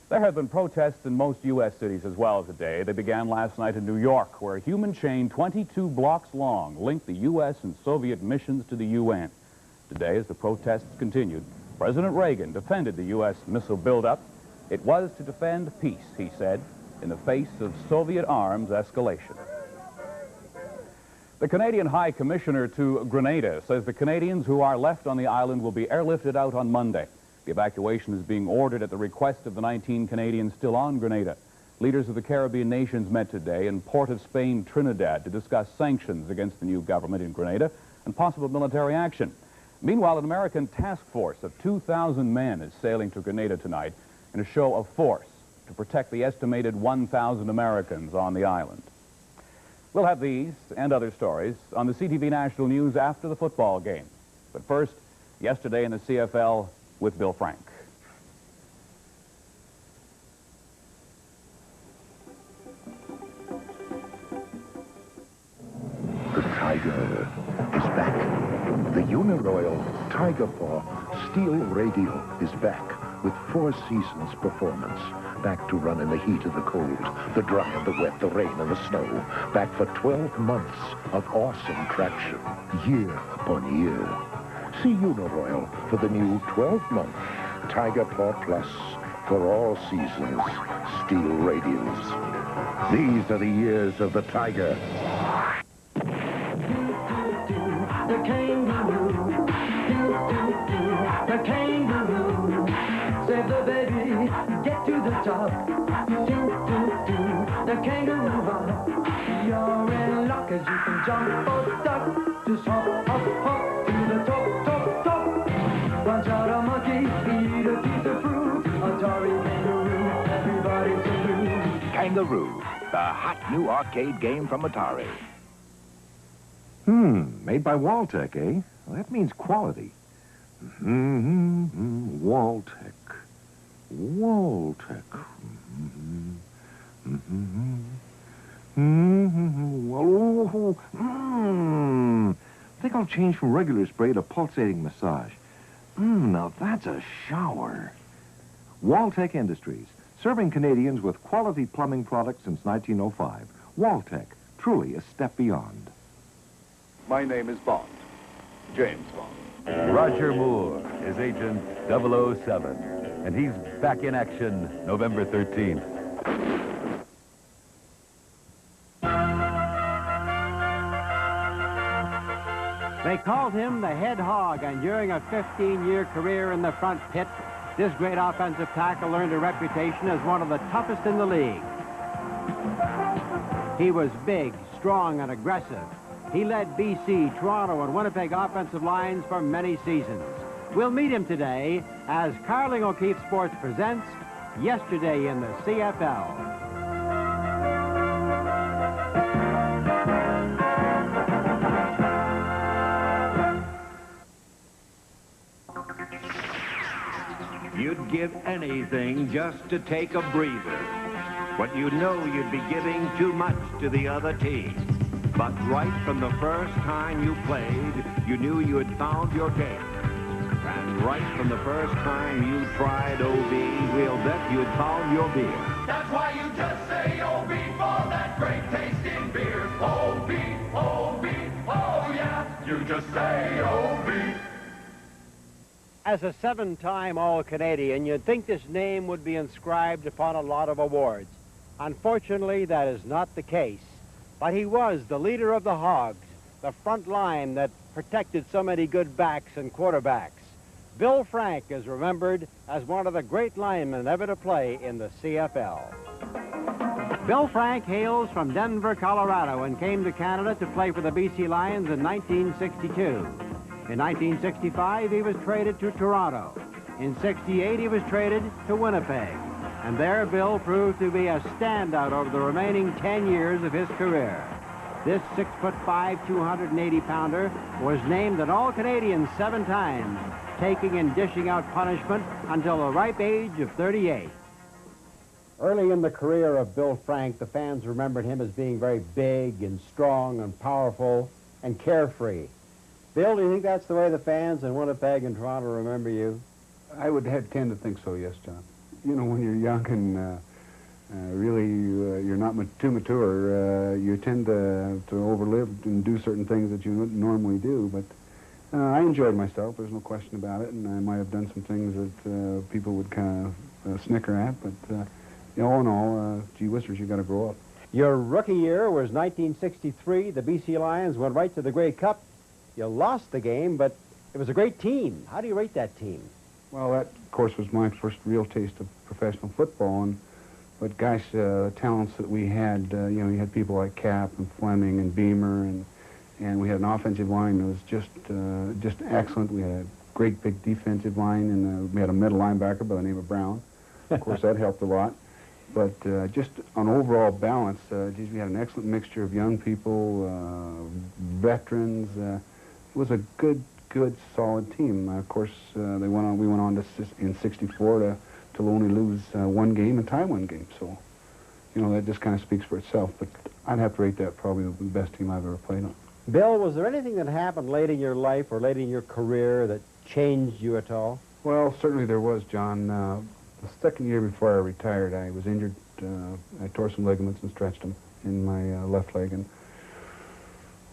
There have been protests in most U.S. cities as well today. They began last night in New York, where a human chain 22 blocks long linked the U.S. and Soviet missions to the UN. Today, as the protests continued, President Reagan defended the U.S. missile buildup. It was to defend peace, he said, in the face of Soviet arms escalation. The Canadian High Commissioner to Grenada says the Canadians who are left on the island will be airlifted out on Monday. The evacuation is being ordered at the request of the 19 Canadians still on Grenada. Leaders of the Caribbean nations met today in Port of Spain, Trinidad, to discuss sanctions against the new government in Grenada and possible military action. Meanwhile, an American task force of 2,000 men is sailing to Grenada tonight in a show of force to protect the estimated 1,000 Americans on the island. We'll have these and other stories on the CTV National News after the football game. But first, yesterday in the CFL with Bill Frank. The Tiger is back. The Uniroyal Tiger Paw Steel Radial is back with 4 seasons performance. Back to run in the heat and the cold, the dry and the wet, the rain and the snow. Back for 12 months of awesome traction, year upon year. See Uniroyal for the new 12-month Tiger Paw Plus for all seasons steel radials. These are the years of the Tiger. The kangaroo, the kangaroo, save the baby, get to the top. The kangaroo hop, you're in luck as you can jump or duck. Just hop, hop, hop to the top, top, top. Watch out a monkey, eat a piece of fruit. Atari kangaroo, everybody salute. Kangaroo, the hot new arcade game from Atari. Made by Waltech, eh? Well, that means quality. Waltech. Waltech. I think I'll change from regular spray to pulsating massage. Now that's a shower. Waltech Industries, serving Canadians with quality plumbing products since 1905. Waltech, truly a step beyond. My name is Bond, James Bond. Roger Moore is Agent 007, and he's back in action November 13th. They called him the head hog, and during a 15-year career in the front pit, this great offensive tackle earned a reputation as one of the toughest in the league. He was big, strong, and aggressive. He led BC, Toronto, and Winnipeg offensive lines for many seasons. We'll meet him today as Carling O'Keefe Sports presents Yesterday in the CFL. You'd give anything just to take a breather. But you know you'd be giving too much to the other team. But right from the first time you played, you knew you had found your game. And right from the first time you tried OB, we'll bet you had found your beer. That's why you just say OB for that great tasting beer. OB, OB, oh yeah, you just say OB. As a 7-time All-Canadian, you'd think this name would be inscribed upon a lot of awards. Unfortunately, that is not the case. But he was the leader of the Hogs, the front line that protected so many good backs and quarterbacks. Bill Frank is remembered as one of the great linemen ever to play in the CFL. Bill Frank hails from Denver, Colorado, and came to Canada to play for the BC Lions in 1962. In 1965, he was traded to Toronto. In '68, he was traded to Winnipeg. And there, Bill proved to be a standout over the remaining 10 years of his career. This 6'5", 280-pounder was named an All-Canadian 7 times, taking and dishing out punishment until the ripe age of 38. Early in the career of Bill Frank, the fans remembered him as being very big and strong and powerful and carefree. Bill, do you think that's the way the fans in Winnipeg and Toronto remember you? I would tend to think so, yes, John. You know, when you're young and really you're not too mature, you tend to overlive and do certain things that you wouldn't normally do. But I enjoyed myself, there's no question about it, and I might have done some things that people would kind of snicker at, but all in all, gee whizzers, you got to grow up. Your rookie year was 1963. The BC Lions went right to the Grey Cup. You lost the game, but it was a great team. How do you rate that team? Well, that, of course, was my first real taste of professional football. But gosh, the talents that we had, you know, you had people like Cap and Fleming and Beamer, and we had an offensive line that was just excellent. We had a great big defensive line, and we had a middle linebacker by the name of Brown. Of course, that helped a lot. But just on overall balance, geez, we had an excellent mixture of young people, veterans. It was a good, solid team. Of course, we went on to in '64 to only lose one game and tie one game. So, you know, that just kind of speaks for itself. But I'd have to rate that probably the best team I've ever played on. Bill, was there anything that happened late in your life or late in your career that changed you at all? Well, certainly there was, John. The second year before I retired, I was injured. I tore some ligaments and stretched them in my left leg. And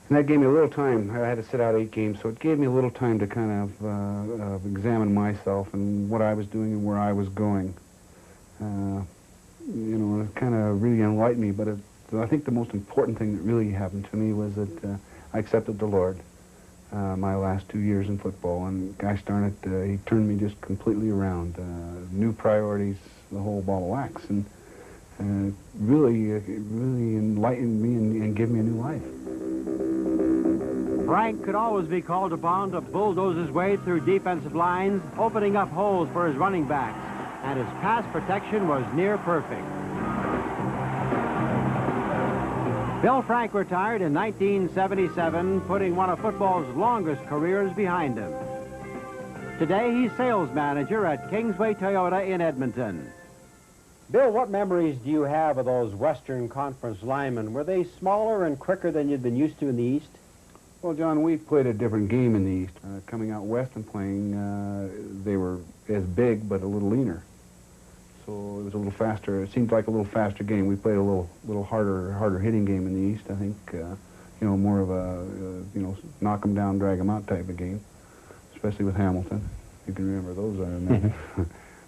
that gave me a little time. I had to sit out 8 games, so it gave me a little time to kind of examine myself and what I was doing and where I was going. You know, it kind of really enlightened me, but I think the most important thing that really happened to me was that I accepted the Lord my last 2 years in football, and gosh darn it, he turned me just completely around. New priorities, the whole ball of wax, and really enlightened me and gave me a new life. Frank could always be called upon to bulldoze his way through defensive lines, opening up holes for his running backs, and his pass protection was near perfect. Bill Frank retired in 1977, putting one of football's longest careers behind him. Today, he's sales manager at Kingsway Toyota in Edmonton. Bill, what memories do you have of those Western Conference linemen? Were they smaller and quicker than you'd been used to in the East? Well, John, we played a different game in the East. Coming out West and playing, they were as big but a little leaner. So it was a little faster. It seemed like a little faster game. We played a little harder hitting game in the East. I think, you know, more of a, you know, knock them down, drag them out type of game, especially with Hamilton. You can remember those, I remember.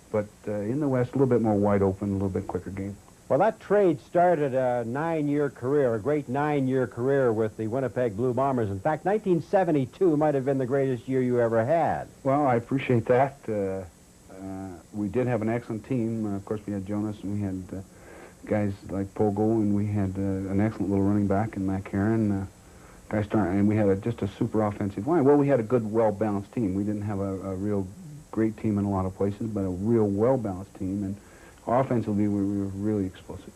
But in the West, a little bit more wide open, a little bit quicker game. Well, that trade started a 9-year career, a great 9-year career with the Winnipeg Blue Bombers. In fact, 1972 might have been the greatest year you ever had. Well, I appreciate that. We did have an excellent team. Of course, we had Jonas, and we had guys like Pogo, and we had an excellent little running back in Mac Heron. And we had just a super offensive line. Well, we had a good, well-balanced team. We didn't have a real great team in a lot of places, but a real well-balanced team. And offensively, we were really explosive.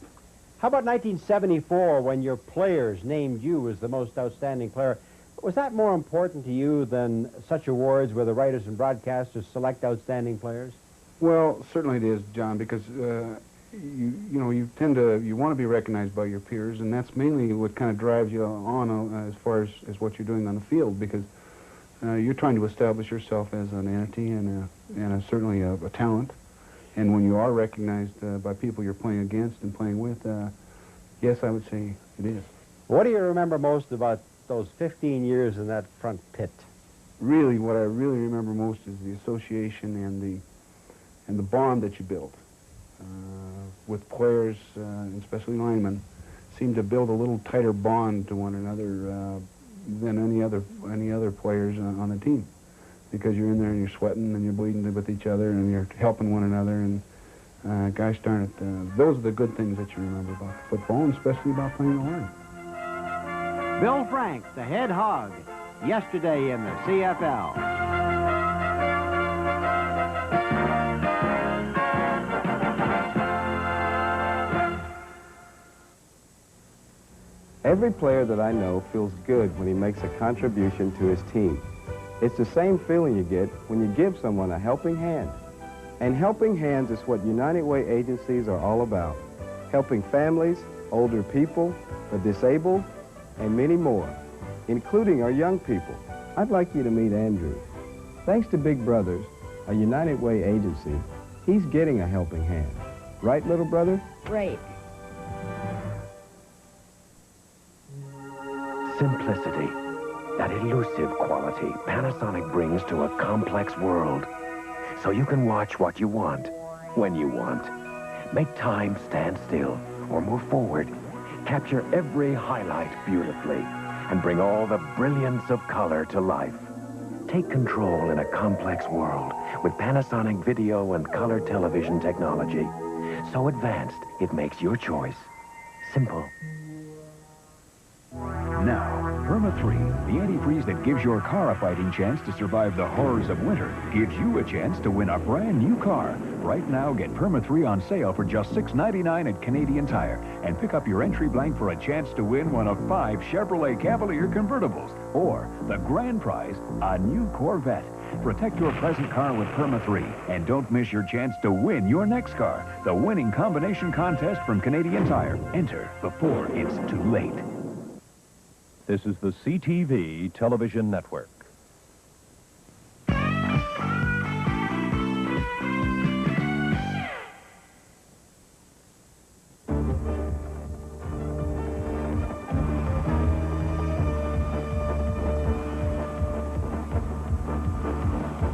How about 1974, when your players named you as the most outstanding player? Was that more important to you than such awards where the writers and broadcasters select outstanding players? Well, certainly it is, John, because you want to be recognized by your peers, and that's mainly what kind of drives you on as far as what you're doing on the field, because you're trying to establish yourself as an entity and certainly a talent. And when you are recognized by people you're playing against and playing with, yes, I would say it is. What do you remember most about those 15 years in that front pit? Really, what I really remember most is the association and the bond that you build with players, and especially linemen. Seem to build a little tighter bond to one another than any other players on the team, because you're in there and you're sweating and you're bleeding with each other and you're helping one another, and gosh darn it, those are the good things that you remember about football, and especially about playing the line. Bill Frank, the head hog, yesterday in the CFL. Every player that I know feels good when he makes a contribution to his team. It's the same feeling you get when you give someone a helping hand. And helping hands is what United Way agencies are all about. Helping families, older people, the disabled, and many more, including our young people. I'd like you to meet Andrew. Thanks to Big Brothers, a United Way agency, he's getting a helping hand. Right, little brother? Right. Simplicity, that elusive quality Panasonic brings to a complex world. So you can watch what you want, when you want. Make time stand still or move forward. Capture every highlight beautifully and bring all the brilliance of color to life. Take control in a complex world with Panasonic video and color television technology. So advanced, it makes your choice simple. Now, Perma 3, the antifreeze that gives your car a fighting chance to survive the horrors of winter, gives you a chance to win a brand new car. Right now, get Perma 3 on sale for just $6.99 at Canadian Tire and pick up your entry blank for a chance to win one of 5 Chevrolet Cavalier convertibles or the grand prize, a new Corvette. Protect your present car with Perma 3 and don't miss your chance to win your next car. The winning combination contest from Canadian Tire. Enter before it's too late. This is the CTV Television Network.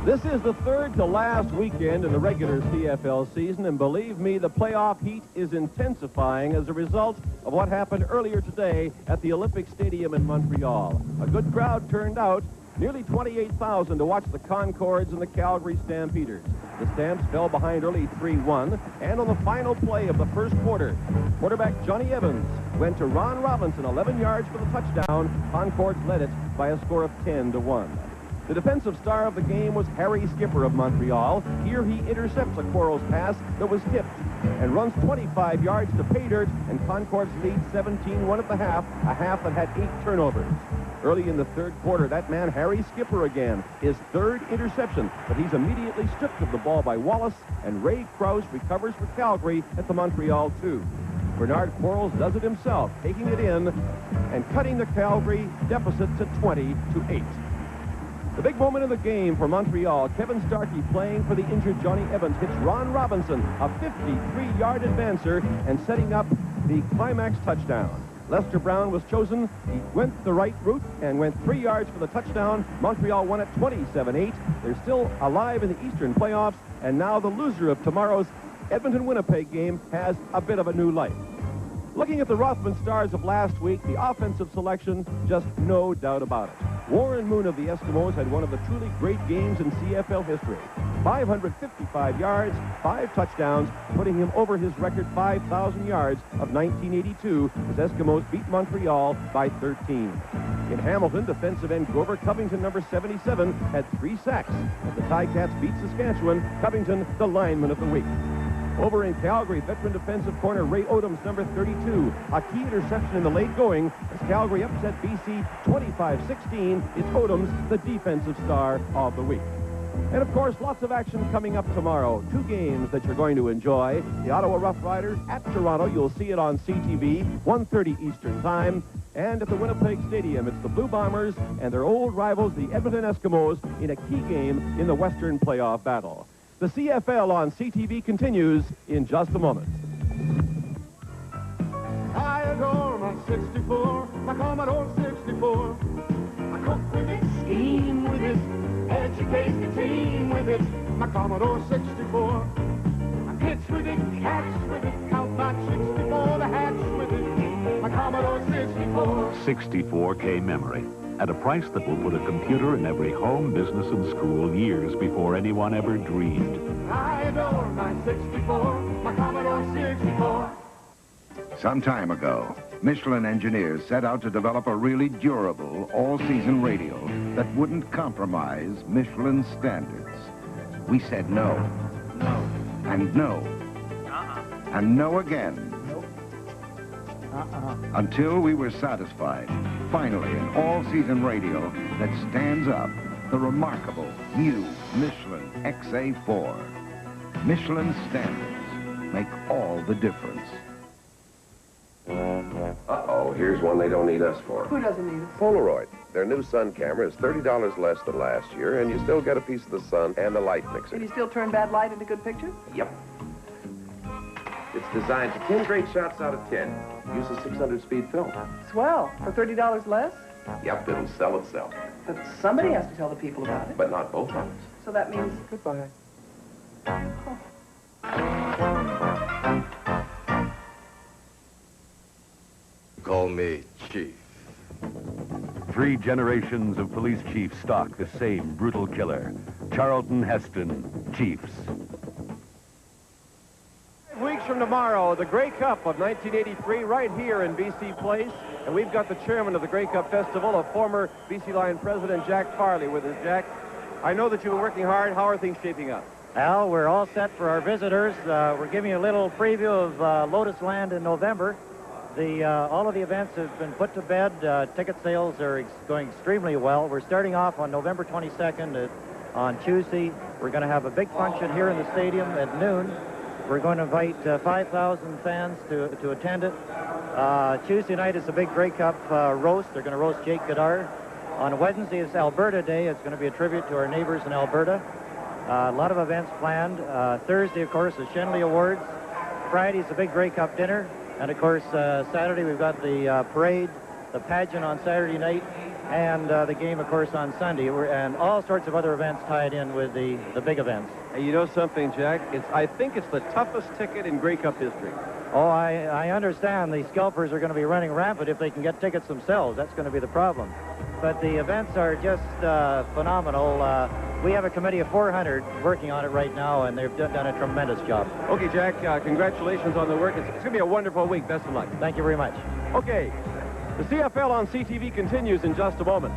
This is the third to last weekend in the regular CFL season, and believe me, the playoff heat is intensifying as a result of what happened earlier today at the Olympic Stadium in Montreal. A good crowd turned out, nearly 28,000 to watch the Concords and the Calgary Stampeders. The Stamps fell behind early 3-1, and on the final play of the first quarter, quarterback Johnny Evans went to Ron Robinson, 11 yards for the touchdown. Concords led it by a score of 10-1. The defensive star of the game was Harry Skipper of Montreal. Here he intercepts a Quarles pass that was tipped and runs 25 yards to pay dirt, and Concord's lead 17-1 at the half, a half that had 8 turnovers. Early in the third quarter, that man, Harry Skipper again, his third interception, but he's immediately stripped of the ball by Wallace, and Ray Krause recovers for Calgary at the Montreal 2. Bernard Quarles does it himself, taking it in and cutting the Calgary deficit to 20-8. The big moment of the game for Montreal, Kevin Starkey playing for the injured Johnny Evans hits Ron Robinson, a 53-yard advancer, and setting up the climax touchdown. Lester Brown was chosen. He went the right route and went 3 yards for the touchdown. Montreal won at 27-8. They're still alive in the Eastern playoffs, and now the loser of tomorrow's Edmonton-Winnipeg game has a bit of a new life. Looking at the Rothman Stars of last week, the offensive selection, just no doubt about it. Warren Moon of the Eskimos had one of the truly great games in CFL history. 555 yards, 5 touchdowns, putting him over his record 5,000 yards of 1982 as Eskimos beat Montreal by 13. In Hamilton, defensive end Grover Covington, number 77, had 3 sacks as the Ticats beat Saskatchewan. Covington, the lineman of the week. Over in Calgary, veteran defensive corner Ray Odoms, number 32, a key interception in the late going as Calgary upset BC 25-16. It's Odoms, the defensive star of the week. And of course, lots of action coming up tomorrow. 2 games that you're going to enjoy. The Ottawa Rough Riders at Toronto. You'll see it on CTV, 1:30 Eastern Time. And at the Winnipeg Stadium, it's the Blue Bombers and their old rivals, the Edmonton Eskimos, in a key game in the Western playoff battle. The CFL on CTV continues in just a moment. I adore my 64, my Commodore 64. I cook with it, scheme with it, educate the team with it, my Commodore 64. I pitch with it, catch with it, count my 64, the hatch with it, my Commodore 64. 64K memory. At a price that will put a computer in every home, business, and school years before anyone ever dreamed. I adore my 64, my Commodore 64. Some time ago, Michelin engineers set out to develop a really durable, all-season radio that wouldn't compromise Michelin's standards. We said no. No. And no. And no again. Until we were satisfied, finally, an all-season radio that stands up, the remarkable new Michelin XA4. Michelin standards make all the difference. Uh-oh, here's one they don't need us for. Who doesn't need us? Polaroid. Their new sun camera is $30 less than last year, and you still get a piece of the sun and the light mixer. Can you still turn bad light into good pictures? Yep. It's designed for 10 great shots out of 10. Uses 600-speed film. Swell. For $30 less? Yep, it'll sell itself. But somebody has to tell the people about it. But not both of us. So that means goodbye. Call me Chief. 3 generations of police chiefs stalk the same brutal killer. Charlton Heston, Chiefs. 5 weeks from tomorrow, the Grey Cup of 1983 right here in BC Place. And we've got the chairman of the Grey Cup Festival, a former BC Lion president, Jack Farley, with us. Jack, I know that you've been working hard. How are things shaping up? Well, we're all set for our visitors. We're giving you a little preview of Lotus Land in November. All of the events have been put to bed. Ticket sales are going extremely well. We're starting off on November 22nd on Tuesday. We're going to have a big function here in the stadium at noon. We're going to invite 5,000 fans to attend it. Tuesday night is the big Grey Cup roast. They're going to roast Jake Goddard. On Wednesday is Alberta Day. It's going to be a tribute to our neighbors in Alberta. A lot of events planned. Thursday, of course, the Shenley Awards. Friday is the big Grey Cup dinner. And, of course, Saturday we've got the parade, the pageant on Saturday night, and the game, of course, on Sunday. And all sorts of other events tied in with the big events. Hey, you know something, Jack? I think it's the toughest ticket in Grey Cup history. Oh, I understand the scalpers are going to be running rampant if they can get tickets themselves. That's going to be the problem. But the events are just phenomenal. We have a committee of 400 working on it right now, and they've done a tremendous job. Okay, Jack, congratulations on the work. It's going to be a wonderful week. Best of luck. Thank you very much. Okay, the CFL on CTV continues in just a moment.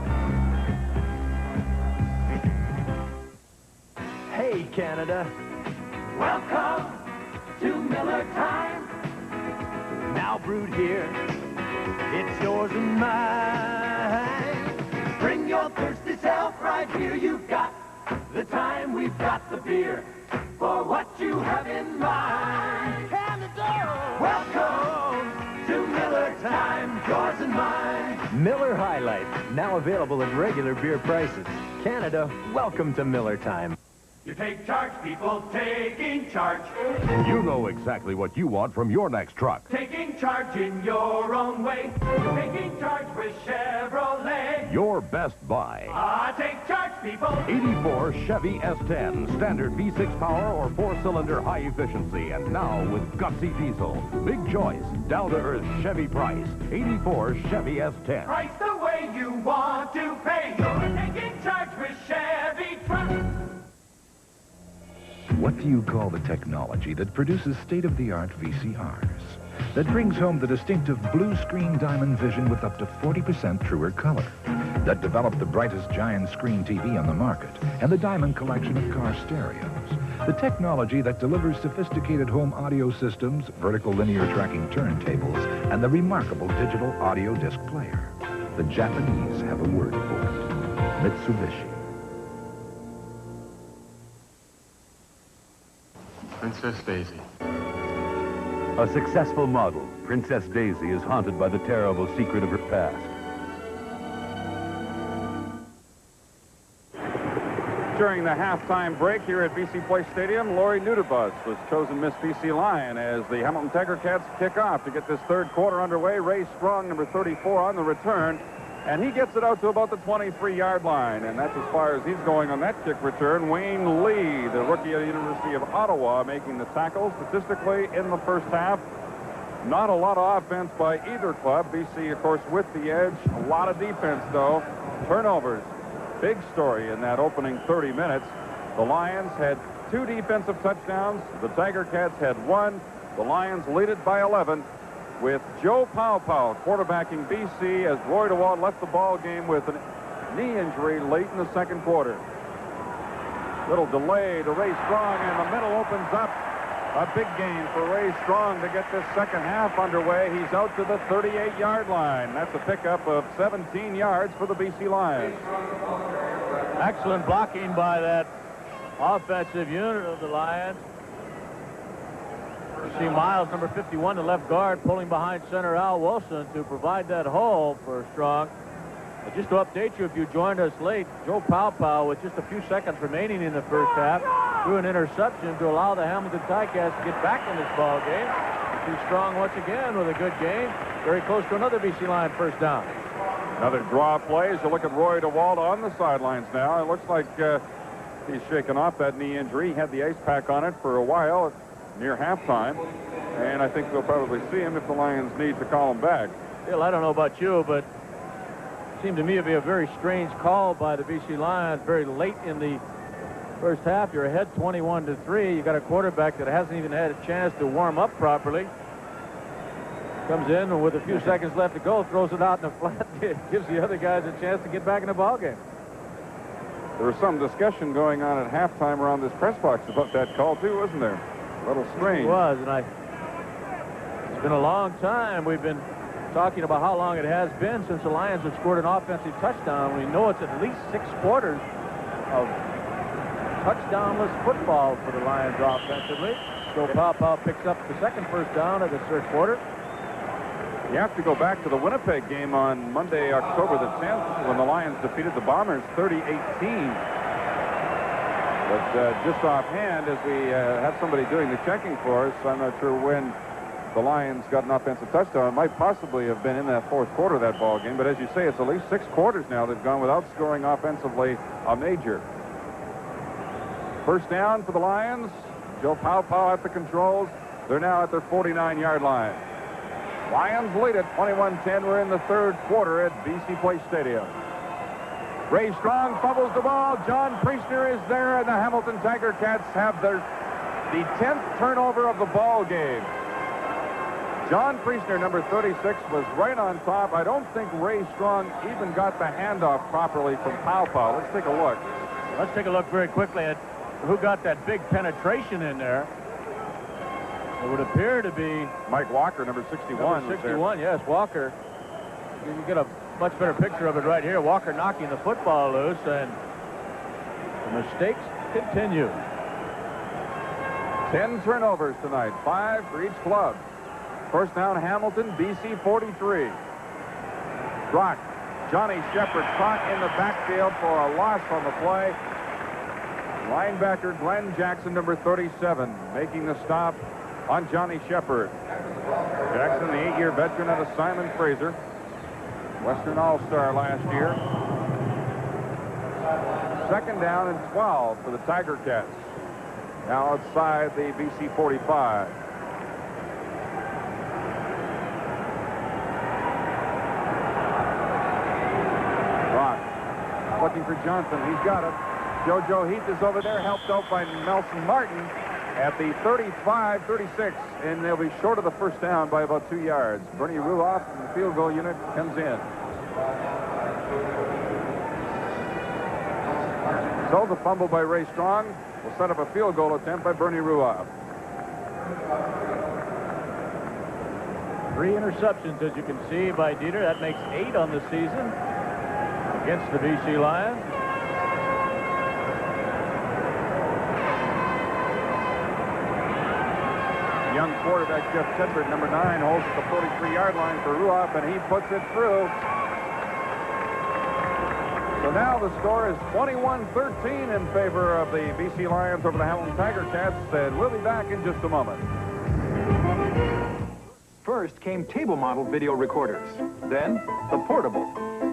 Hey, Canada. Welcome to Miller Time. Now brewed here, it's yours and mine. Bring your thirsty self right here. You've got the time, we've got the beer for what you have in mind. Canada, welcome to Miller Time, yours and mine. Miller High Life, now available at regular beer prices. Canada, welcome to Miller Time. You take charge, people, taking charge. You know exactly what you want from your next truck. Taking charge in your own way. Taking charge with Chevrolet. Your best buy. Take charge, people. 84 Chevy S10, standard V6 power or 4-cylinder high efficiency. And now with gutsy diesel. Big choice, down-to-earth Chevy price. 84 Chevy S10. Price the way you want to pay. You're taking charge with Chevy trucks. What do you call the technology that produces state-of-the-art VCRs? That brings home the distinctive blue screen Diamond Vision with up to 40% truer color? That developed the brightest giant screen TV on the market and the Diamond collection of car stereos? The technology that delivers sophisticated home audio systems, vertical linear tracking turntables, and the remarkable digital audio disc player? The Japanese have a word for it: Mitsubishi. Princess Daisy. A successful model, Princess Daisy is haunted by the terrible secret of her past. During the halftime break here at BC Place Stadium, Lori Nudibus was chosen Miss BC Lion as the Hamilton Tiger Cats kick off to get this third quarter underway. Ray Strong, number 34, on the return, and he gets it out to about the 23-yard line, and that's as far as he's going on that kick return. Wayne Lee, the rookie of the University of Ottawa, making the tackle. Statistically, in the first half, not a lot of offense by either club. BC, of course, with the edge. A lot of defense, though. Turnovers. Big story in that opening 30 minutes. The Lions had 2 defensive touchdowns. The Tiger Cats had 1. The Lions lead it by 11 with Joe Powell quarterbacking BC as Roy DeWalt left the ball game with a knee injury late in the second quarter. Little delay to Ray Strong, and the middle opens up. A big gain for Ray Strong to get this second half underway. He's out to the 38-yard line. That's a pickup of 17 yards for the BC Lions. Excellent blocking by that offensive unit of the Lions. You see Miles, number 51, the left guard, pulling behind center Al Wilson to provide that hole for Strong. But just to update you, if you joined us late, Joe Paopao, with just a few seconds remaining in the first half, threw an interception to allow the Hamilton Ticats to get back in this ball game. Too Strong once again with a good game. Very close to another BC Lion first down. Another draw play as you look at Roy DeWalt on the sidelines now. It looks like he's shaking off that knee injury. He had the ice pack on it for a while near halftime. And I think we'll probably see him if the Lions need to call him back. Bill, I don't know about you, but it seemed to me to be a very strange call by the BC Lions very late in the first half. You're ahead 21-3. You got a quarterback that hasn't even had a chance to warm up properly. Comes in and with a few seconds left to go, throws it out in the flat. It gives the other guys a chance to get back in the ballgame. There was some discussion going on at halftime around this press box about that call, too, wasn't there? A little strange. It was, and it's been a long time. We've been talking about how long it has been since the Lions have scored an offensive touchdown. We know it's at least 6 quarters of touchdownless football for the Lions offensively. So Paopao picks up the second first down of the third quarter. You have to go back to the Winnipeg game on Monday, October the 10th, when the Lions defeated the Bombers 30-18. But just offhand, as we have somebody doing the checking for us, I'm not sure when the Lions got an offensive touchdown. It might possibly have been in that fourth quarter of that ball game. But as you say, it's at least 6 quarters now they've gone without scoring offensively a major. First down for the Lions. Joe Paopao at the controls. They're now at their 49-yard line. Lions lead at 21-10. We're in the third quarter at BC Place Stadium. Ray Strong fumbles the ball. John Priestner is there, and the Hamilton Tiger Cats have the 10th turnover of the ball game. John Priestner, number 36, was right on top. I don't think Ray Strong even got the handoff properly from Paopao. Let's take a look. Let's take a look very quickly at who got that big penetration in there. It would appear to be Mike Walker, number 61. Number 61, yes, Walker. You can get a much better picture of it right here. Walker knocking the football loose, and the mistakes continue. 10 turnovers tonight, 5 for each club. First down, Hamilton, BC 43. Brock, Johnny Shepard caught in the backfield for a loss on the play. Linebacker Glenn Jackson, number 37, making the stop on Johnny Shepard. Jackson, the 8-year veteran out of Simon Fraser. Western All-Star last year. Second down and 12 for the Tiger Cats. Now outside the BC 45. Brock looking for Johnson. He's got it. JoJo Heath is over there, helped out by Nelson Martin at the 35-36, and they'll be short of the first down by about 2 yards. Bernie Ruoff from the field goal unit comes in. So the fumble by Ray Strong will set up a field goal attempt by Bernie Ruoff. 3 interceptions, as you can see, by Dieter. That makes 8 on the season against the BC Lions. Young quarterback Jeff Tedford, number 9, holds at the 43-yard line for Ruoff, and he puts it through. So now the score is 21-13 in favor of the BC Lions over the Hamilton Tiger Cats, and we'll be back in just a moment. First came table model video recorders, then the portable.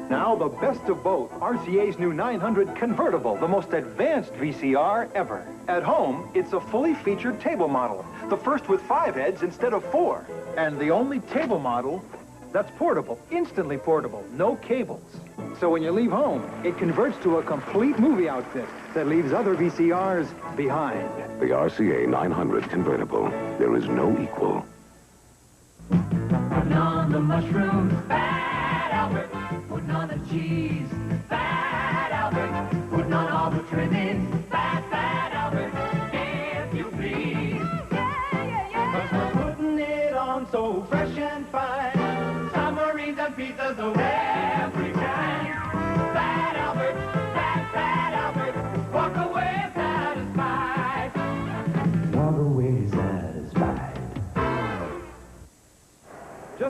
Now the best of both, RCA's new 900 convertible, the most advanced VCR ever. At home, it's a fully featured table model, the first with 5 heads instead of 4. And the only table model that's portable, instantly portable, no cables. So when you leave home, it converts to a complete movie outfit that leaves other VCRs behind. The RCA 900 convertible. There is no equal. Putting on the mushrooms, Fat Albert. Putting on the cheese, Fat Albert. Putting on all the trimmings, Fat Albert. If you please.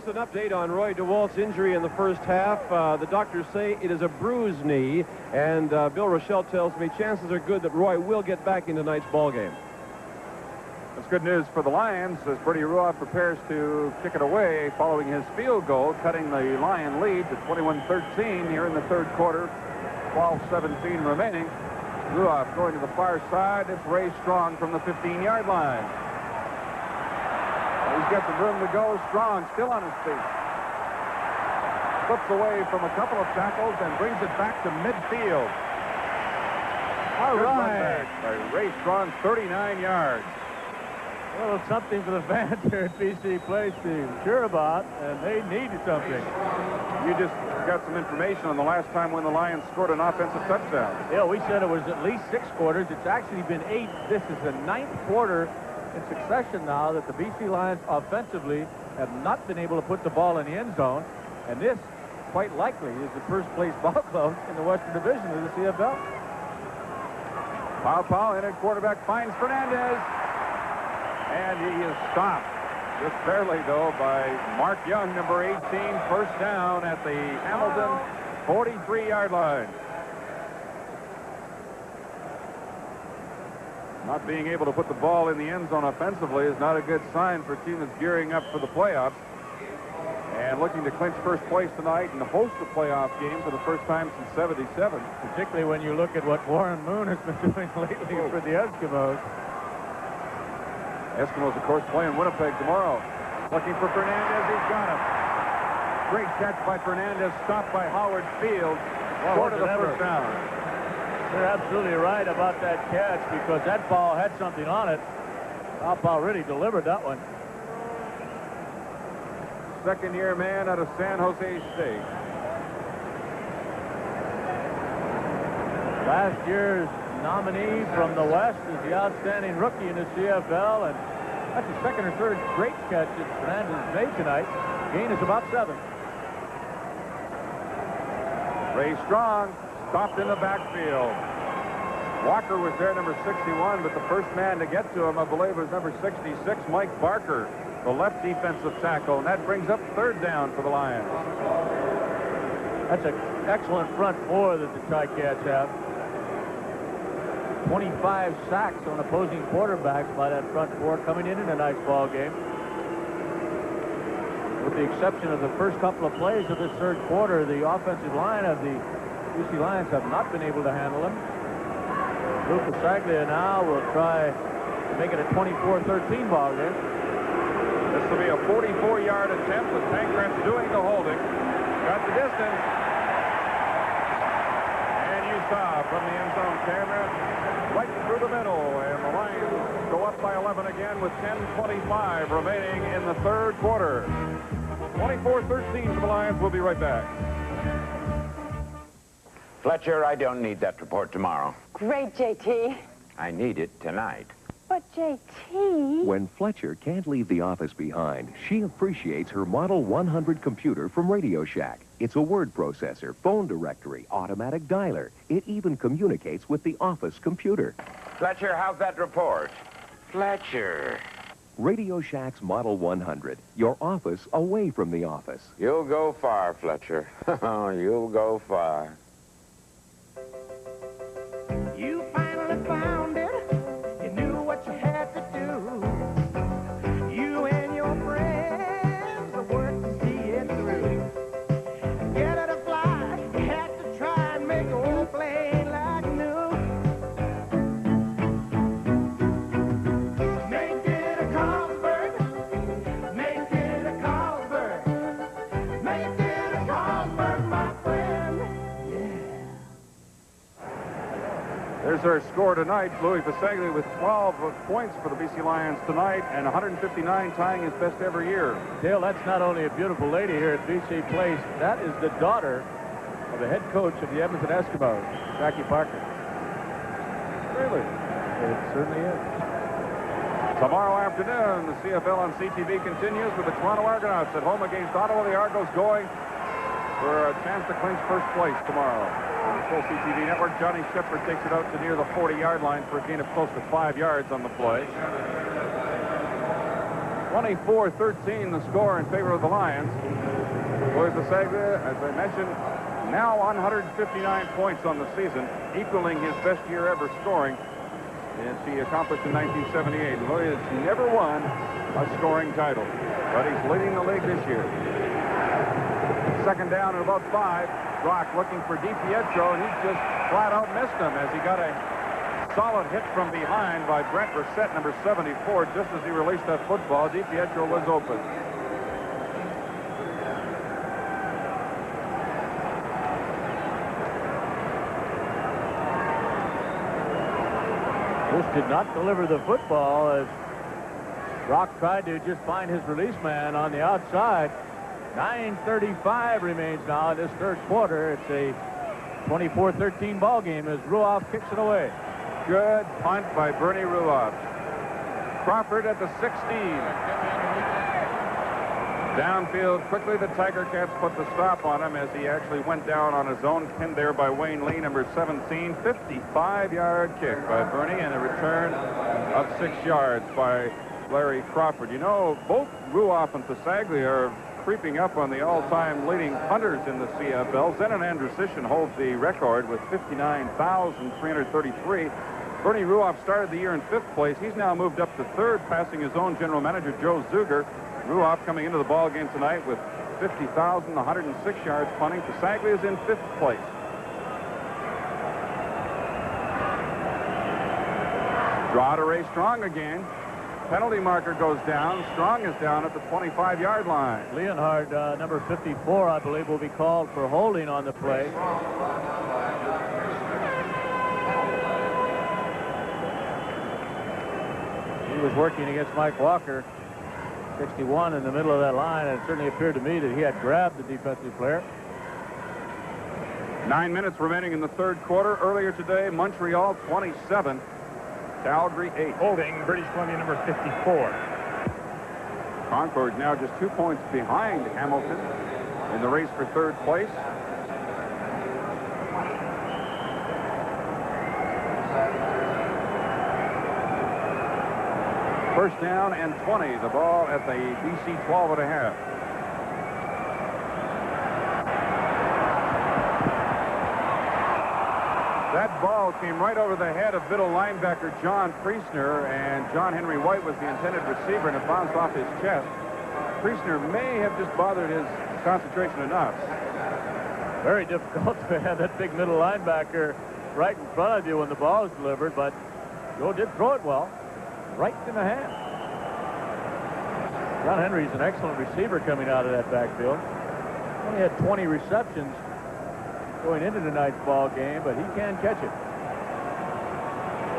Just an update on Roy DeWalt's injury in the first half. The doctors say it is a bruised knee, and Bill Rochelle tells me chances are good that Roy will get back in tonight's ball game. That's good news for the Lions as Bertie Ruoff prepares to kick it away following his field goal, cutting the Lion lead to 21-13 here in the third quarter. 12-17 remaining. Ruoff going to the far side. It's Ray Strong from the 15-yard line. He's got the room to go. Strong still on his feet. Flips away from a couple of tackles and brings it back to midfield. All Good run right. back by Ray Strong, 39 yards. Well, something for the fans here at BC Place to cheer about, and they needed something. You just got some information on the last time when the Lions scored an offensive touchdown. Yeah, we said it was at least 6 quarters. It's actually been 8. This is the 9th quarter in succession now that the BC Lions offensively have not been able to put the ball in the end zone. And this, quite likely, is the first-place ball club in the Western Division of the CFL. Powell in at quarterback finds Fernandez. And he is stopped, just barely, though, by Mark Young, number 18, first down at the Hamilton 43-yard line. Not being able to put the ball in the end zone offensively is not a good sign for a team that's gearing up for the playoffs and looking to clinch first place tonight and host a playoff game for the first time since '77. Particularly when you look at what Warren Moon has been doing lately for the Eskimos. Eskimos, of course, playing Winnipeg tomorrow. Looking for Fernandez. He's got him. Great catch by Fernandez, stopped by Howard Field. Short of the first down. You're absolutely right about that catch because that ball had something on it. Powell really delivered that one. Second-year man out of San Jose State. Last year's nominee from the West is the outstanding rookie in the CFL, and that's the second or third great catch that Fernandez made tonight. Gain is about 7. Ray Strong stopped in the backfield. Walker was there, number 61, but the first man to get to him, I believe, was number 66, Mike Barker, the left defensive tackle, and that brings up third down for the Lions. That's an excellent front four that the Tri-Cats have. 25 sacks on opposing quarterbacks by that front four coming in a nice ball game. With the exception of the first couple of plays of this third quarter, the offensive line of the BC Lions have not been able to handle them. Lou Pasaglia now will try to make it a 24-13 ball game. This will be a 44-yard attempt with Pankratz doing the holding. Got the distance. And you saw from the end zone camera right through the middle, and the Lions go up by 11 again with 10:25 remaining in the third quarter. 24-13 for the Lions. We'll be right back. Fletcher, I don't need that report tomorrow. Great, JT. I need it tonight. But, JT... When Fletcher can't leave the office behind, she appreciates her Model 100 computer from Radio Shack. It's a word processor, phone directory, automatic dialer. It even communicates with the office computer. Fletcher, how's that report? Fletcher. Radio Shack's Model 100. Your office away from the office. You'll go far, Fletcher. You'll go far. You finally found it. You knew what you had to do. You and your friends worked to see it through. Get it a fly. You had to try and make the whole plane like new. Make it a Carlsberg. Make it a Carlsberg. Make it a Carlsberg, my friend. There's our score tonight. Louis Pasaglia with 12 points for the BC Lions tonight and 159, tying his best ever year. Dale, that's not only a beautiful lady here at BC Place, that is the daughter of the head coach of the Edmonton Eskimos, Jackie Parker. Really? It certainly is. Tomorrow afternoon, the CFL on CTV continues with the Toronto Argonauts at home against Ottawa. The Argos going for a chance to clinch first place tomorrow. On the full CTV network, Johnny Shepard takes it out to near the 40-yard line for a gain of close to 5 yards on the play. 24-13 the score in favor of the Lions. Lois Bisaglia, as I mentioned, now 159 points on the season, equaling his best year ever scoring, as he accomplished in 1978. Lois has never won a scoring title, but he's leading the league this year. Second down and about 5. Brock looking for DiPietro, and he just flat out missed him as he got a solid hit from behind by Brent Brissett, number 74. Just as he released that football, DiPietro was open. Bush did not deliver the football as Brock tried to just find his release man on the outside. 9:35 remains now in this third quarter. It's a 24-13 ball game as Ruoff kicks it away. Good punt by Bernie Ruoff. Crawford at the 16. Downfield quickly, the Tiger Cats put the stop on him as he actually went down on his own, pinned there by Wayne Lee, number 17. 55-yard kick by Bernie and a return of 6 yards by Larry Crawford. You know, both Ruoff and Bisaglia are creeping up on the all-time leading punters in the CFL. Zenon Andrusician holds the record with 59,333. Bernie Ruoff started the year in 5th place. He's now moved up to 3rd, passing his own general manager, Joe Zuger. Ruoff coming into the ball game tonight with 50,106 yards punting. Bisaglia is in 5th place. Draw to Ray Strong again. Penalty marker goes down. Strong is down at the 25-yard line. Leonhard, number 54, I believe, will be called for holding on the play. He was working against Mike Walker, 61, in the middle of that line, and it certainly appeared to me that he had grabbed the defensive player. 9 minutes remaining in the third quarter. Earlier today, Montreal 27. Calgary 8. Holding British Columbia number 54. Concord now just 2 points behind Hamilton in the race for 3rd place. First down and 20. The ball at the BC 12.5. That ball came right over the head of middle linebacker John Priestner, and John Henry White was the intended receiver, and it bounced off his chest. Priestner may have just bothered his concentration enough. Very difficult to have that big middle linebacker right in front of you when the ball is delivered, but Joe did throw it well, right in the hand. John Henry's an excellent receiver coming out of that backfield. Only had 20 receptions going into tonight's ball game, but he can catch it.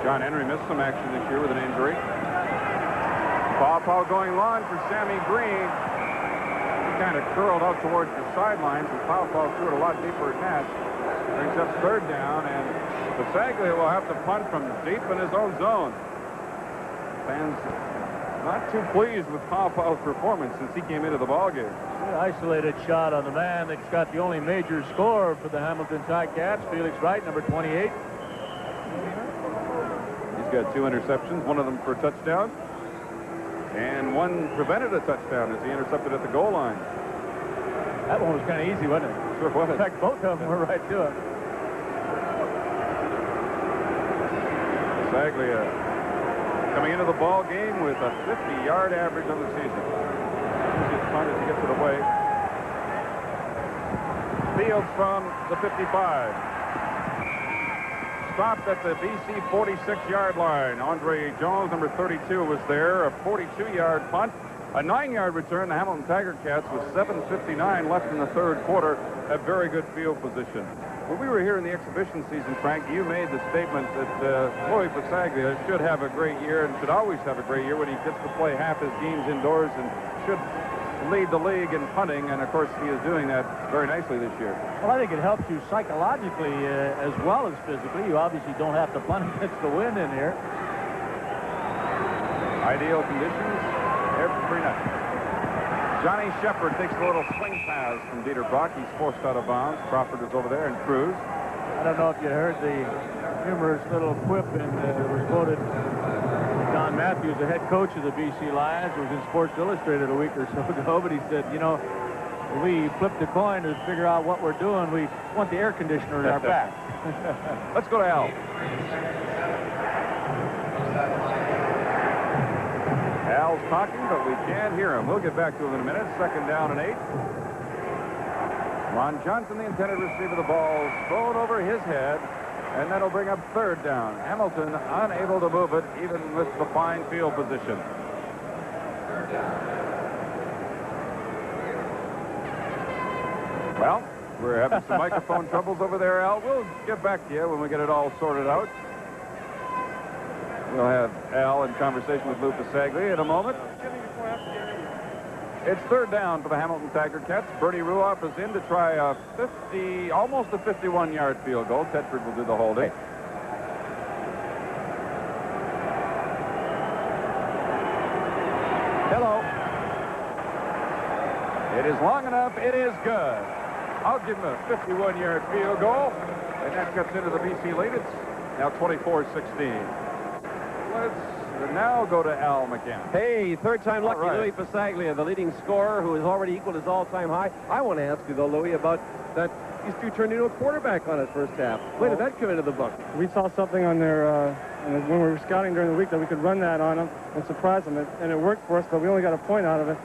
John Henry missed some action this year with an injury. Paw going long for Sammy Green. He kind of curled out towards the sidelines, and Paw threw it a lot deeper at Nash. Brings up 3rd down, and Bisaglia will have to punt from deep in his own zone. Fans not too pleased with Paw's performance since he came into the ball game. Isolated shot on the man that's got the only major score for the Hamilton Ticats, Felix Wright, number 28. He's got 2 interceptions, one of them for a touchdown, and one prevented a touchdown as he intercepted at the goal line. That one was kind of easy, wasn't it? Sure was. In fact, both of them were right to it. Bisaglia coming into the ball game with a 50-yard average on the season. Just punt as he gets it away. Fields from the 55. Stopped at the BC 46-yard line. Andre Jones, number 32, was there. A 42-yard punt. A 9-yard return. The Hamilton Tiger Cats with 7:59 left in the third quarter. A very good field position. When we were here in the exhibition season, Frank, you made the statement that Lois Bisaglia should have a great year and should always have a great year when he gets to play half his games indoors and should lead the league in punting, and of course he is doing that very nicely this year. Well, I think it helps you psychologically as well as physically. You obviously don't have to punt against the wind in here. Ideal conditions every night. Johnny Shepard takes a little swing pass from Dieter Brock. He's forced out of bounds. Crawford is over there, and Cruz. I don't know if you heard the humorous little quip that was quoted John Matthews, the head coach of the BC Lions, was in Sports Illustrated a week or so ago, but he said, you know, we flipped the coin to figure out what we're doing. We want the air conditioner in our back. Let's go to Al. Al's talking, but we can't hear him. We'll get back to him in a minute. 2nd down and 8. Ron Johnson, the intended receiver, the ball thrown over his head, and that'll bring up 3rd down. Hamilton unable to move it, even with the fine field position. Well, we're having some microphone troubles over there, Al. We'll get back to you when we get it all sorted out. We'll have Al in conversation with Lou Pasaglia in a moment. It's 3rd down for the Hamilton Tiger Cats. Bernie Ruoff is in to try a almost a 51-yard field goal. Tedford will do the holding. Hello. It is long enough. It is good. I'll give him a 51-yard field goal, and that gets into the BC lead. It's now 24-16. Let's now go to Al McCann. Hey, 3rd time lucky Louis Pasaglia, the leading scorer who has already equaled his all-time high. I want to ask you, though, Louis, about that. These two turned into a quarterback on his first half. When did that come into the book? We saw something on their, when we were scouting during the week, that we could run that on them and surprise them. And it worked for us, but we only got a point out of it.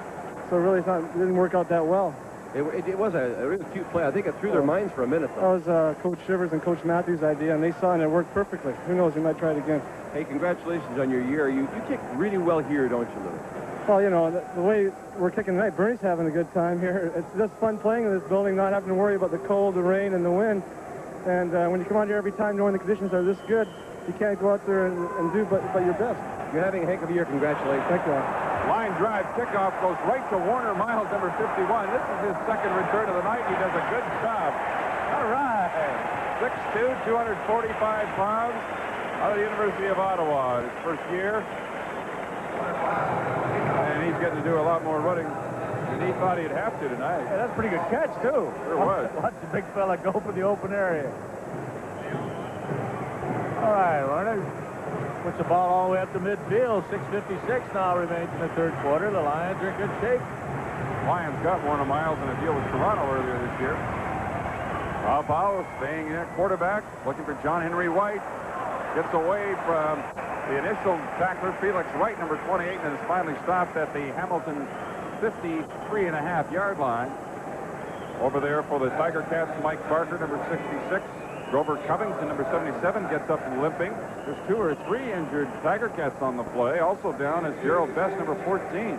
So really, it didn't work out that well. It was a really cute play. I think it threw their minds for a minute, though. That was Coach Shivers and Coach Matthews' idea, and they saw it, and it worked perfectly. Who knows, we might try it again. Hey, congratulations on your year. You kick really well here, don't you, Louis? Well, you know, the way we're kicking tonight, Bernie's having a good time here. It's just fun playing in this building, not having to worry about the cold, the rain, and the wind. And when you come out here every time knowing the conditions are this good, you can't go out there and do but your best. You're having a heck of a year. Congratulations. Thank you. Line drive kickoff goes right to Warner Miles, number 51. This is his 2nd return of the night. He does a good job. All right. 6'2", 245 pounds, out of the University of Ottawa. His first year. And he's getting to do a lot more running than he thought he'd have to tonight. Yeah, that's a pretty good catch, too. Sure was. Watch the big fella go for the open area. All right, Warner puts the ball all the way up to midfield. 6:56 now remains in the 3rd quarter. The Lions are in good shape. Lions got Warner Miles in a deal with Toronto earlier this year. Powell staying at quarterback, looking for John Henry White. Gets away from the initial tackler, Felix Wright, number 28, and is finally stopped at the Hamilton 53.5-yard line. Over there for the Tiger Cats, Mike Barker, number 66. Grover Covington, number 77, gets up limping. There's 2 or 3 injured Tiger Cats on the play. Also down is Gerald Best, number 14.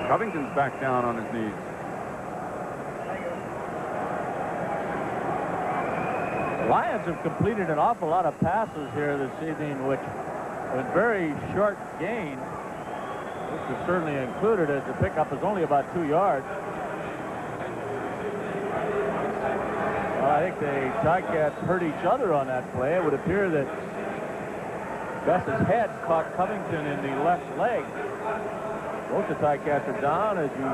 Covington's back down on his knees. The Lions have completed an awful lot of passes here this evening, which with very short gain, which is certainly included, as the pickup is only about 2 yards. I think the Ticats hurt each other on that play. It would appear that Bess's head caught Covington in the left leg. Both the Ticats are down as you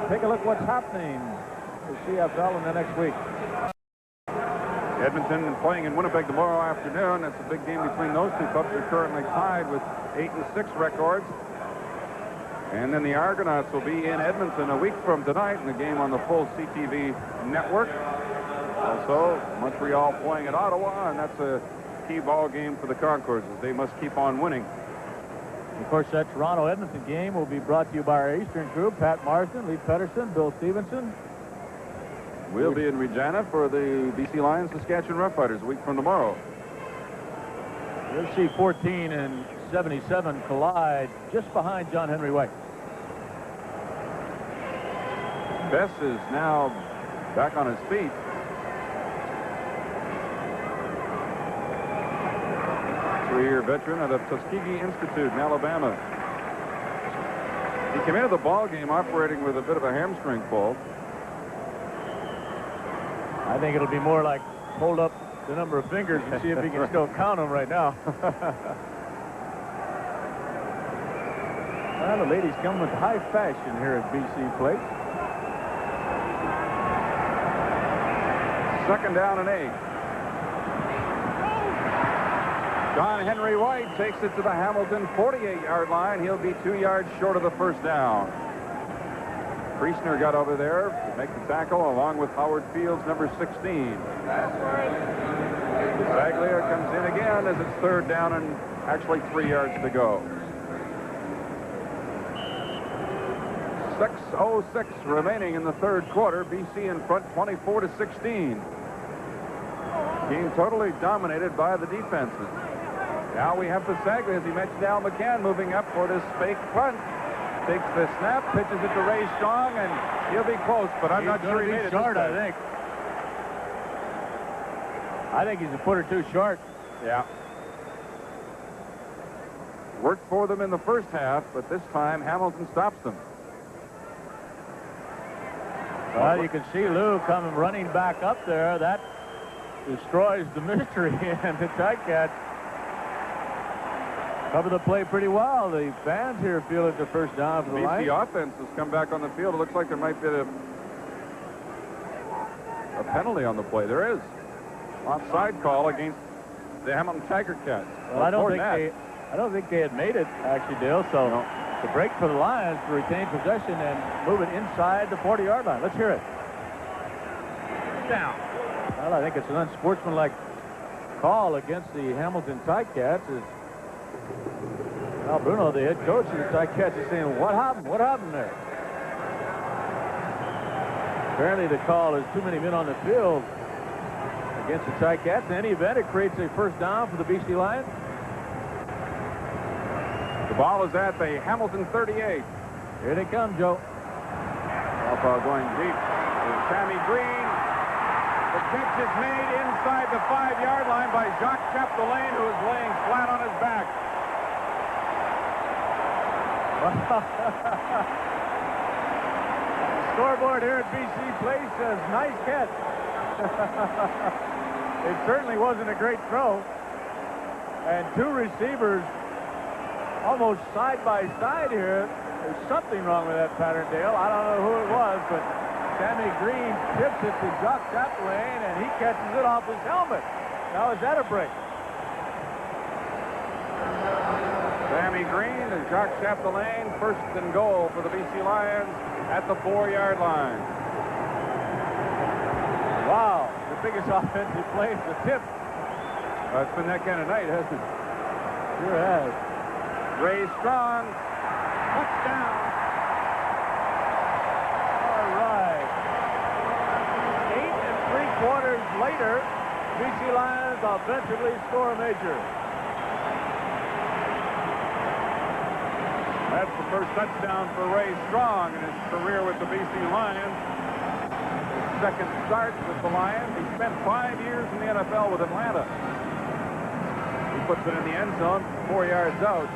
take a look what's happening to CFL in the next week. Edmonton playing in Winnipeg tomorrow afternoon. That's a big game between those two clubs. They're currently tied with 8 and 6 records. And then the Argonauts will be in Edmonton a week from tonight in the game on the full CTV network. Also, Montreal playing at Ottawa, and that's a key ball game for the Concords, as they must keep on winning. Of course, that Toronto-Edmonton game will be brought to you by our Eastern crew, Pat Marston, Lee Pedersen, Bill Stevenson. We'll be in Regina for the BC Lions Saskatchewan Roughriders a week from tomorrow. You'll see 14 and 77 collide just behind John Henry White. Bess is now back on his feet. Three-year veteran of the Tuskegee Institute in Alabama. He came into the ball game operating with a bit of a hamstring pull. I think it'll be more like hold up the number of fingers and see if he can still count them right now. Well, the ladies come with high fashion here at BC Place. 2nd down and 8. John Henry White takes it to the Hamilton 48-yard line. He'll be 2 yards short of the first down. Priestner got over there to make the tackle along with Howard Fields, number 16. Baglia comes in again as it's third down and actually 3 yards to go. 6:06 remaining in the third quarter. BC in front 24-16. Game totally dominated by the defenses. Now we have Bisaglia, as he mentioned, Al McCann moving up for this fake punt. Takes the snap, pitches it to Ray Strong, and he'll be close, but I'm not sure he made it. Short, I think. I think he's a foot or two short. Yeah. Worked for them in the first half, but this time Hamilton stops them. Well, you can see Lou coming running back up there. That destroys the mystery, and the Ticats cover the play pretty well. The fans here feel it's the first down for the line. BC offense has come back on the field. It looks like there might be a penalty on the play. There is. Offside call against the Hamilton Tiger Cats. Well, I don't think they had made it, actually, Dale. So the break for the Lions to retain possession and move it inside the 40-yard line. Let's hear it. Down. Well, I think it's an unsportsmanlike call against the Hamilton Ticats. Al Bruno, the head coach of the Ticats, is saying, what happened? What happened there? Apparently the call is too many men on the field against the Ticats. In any event, it creates a first down for the BC Lions. The ball is at the Hamilton 38. Here they come, Joe. Ball going deep. There's Sammy Green. The catch is made inside the 5-yard line by Jacques Chapdelaine, who is laying flat on his back. Scoreboard here at BC Place says nice catch. It certainly wasn't a great throw. And two receivers almost side by side here. There's something wrong with that pattern, Dale. I don't know who it was, but Sammy Green tips it to Jacques Chapdelaine, and he catches it off his helmet. Now, is that a break? Sammy Green and Jacques Chapdelaine, first and goal for the BC Lions at the 4-yard line. Wow, the biggest offensive play is the tip. It's been that kind of night, hasn't it? Sure has. Ray Strong, touchdown. All right. 8 3/4 later, BC Lions offensively score a major. That's the first touchdown for Ray Strong in his career with the BC Lions. His second start with the Lions. He spent 5 years in the NFL with Atlanta. He puts it in the end zone, 4 yards out.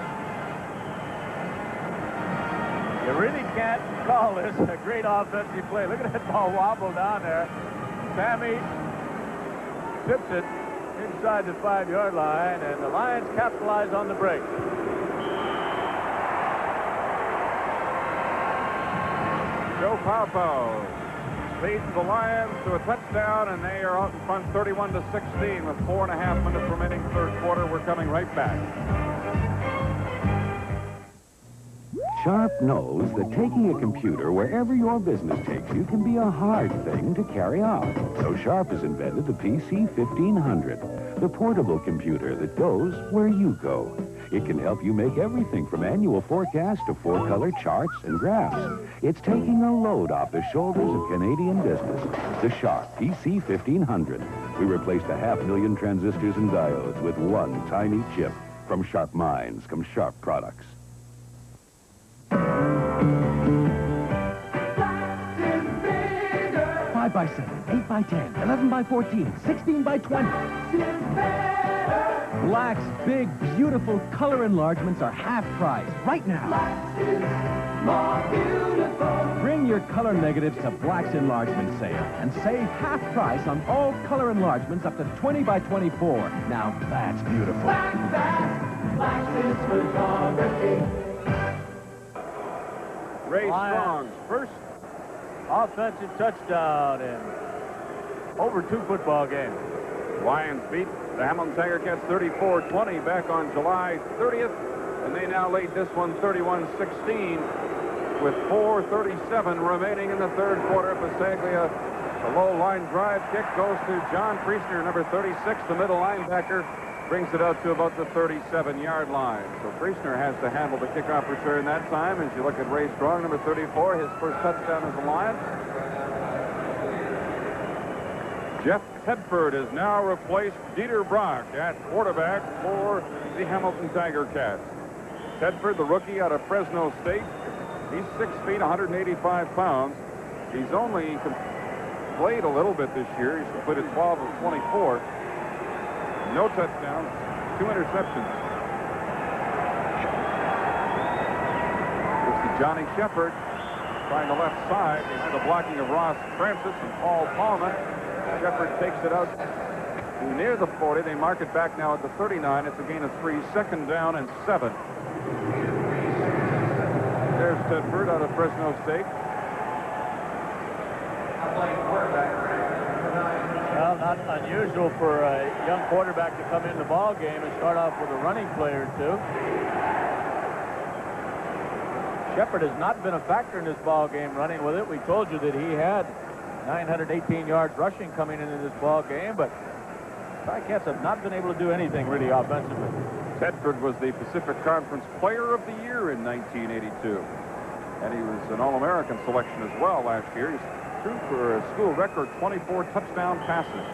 You really can't call this a great offensive play. Look at that ball wobble down there. Sammy tips it inside the 5-yard line, and the Lions capitalize on the break. Joe Paopao leads the Lions to a touchdown, and they are out in front 31-16 with 4.5 minutes remaining third quarter. We're coming right back. Sharp knows that taking a computer wherever your business takes you can be a hard thing to carry out. So Sharp has invented the PC 1500, the portable computer that goes where you go. It can help you make everything from annual forecasts to 4-color charts and graphs. It's taking a load off the shoulders of Canadian business. The Sharp PC 1500. We replaced 500,000 transistors and diodes with one tiny chip. From Sharp Minds come Sharp products. 5x7, 8x10, 11x14, 16x20. Black's big, beautiful color enlargements are half price right now. Bring your color negatives to Black's enlargement sale and save half price on all color enlargements up to 20x24. Now that's beautiful. Black's photography. Ray Strong's first offensive touchdown in over 2 football games. Lions beat the Hamilton Tiger Cats 34-20 back on July 30th, and they now lead this one 31-16 with 4:37 remaining in the third quarter. Passaglia, a low line drive kick goes to John Priestner, number 36, the middle linebacker, brings it out to about the 37-yard line. So Priestner has to handle the kickoff return that time. As you look at Ray Strong, number 34, his first touchdown as a Lion. Jeff Tedford has now replaced Dieter Brock at quarterback for the Hamilton Tiger Cats. Tedford, the rookie out of Fresno State. He's 6 feet, 185 pounds. He's only played a little bit this year. He's completed 12 of 24. No touchdowns, 2 interceptions. It's to Johnny Shepard, trying the left side behind the blocking of Ross Francis and Paul Palmer. Shepard takes it out to near the 40. They mark it back now at the 39. It's a gain of 3, 2nd down and 7. There's Tedford out of Fresno State. Well, not unusual for a young quarterback to come in the ball game and start off with a running play or two. Shepard has not been a factor in this ball game running with it. We told you that he had 918 yards rushing coming into this ball game, but Ticats have not been able to do anything really offensively. Tedford was the Pacific Conference Player of the Year in 1982, and he was an All-American selection as well last year. He's threw for a school record 24 touchdown passes.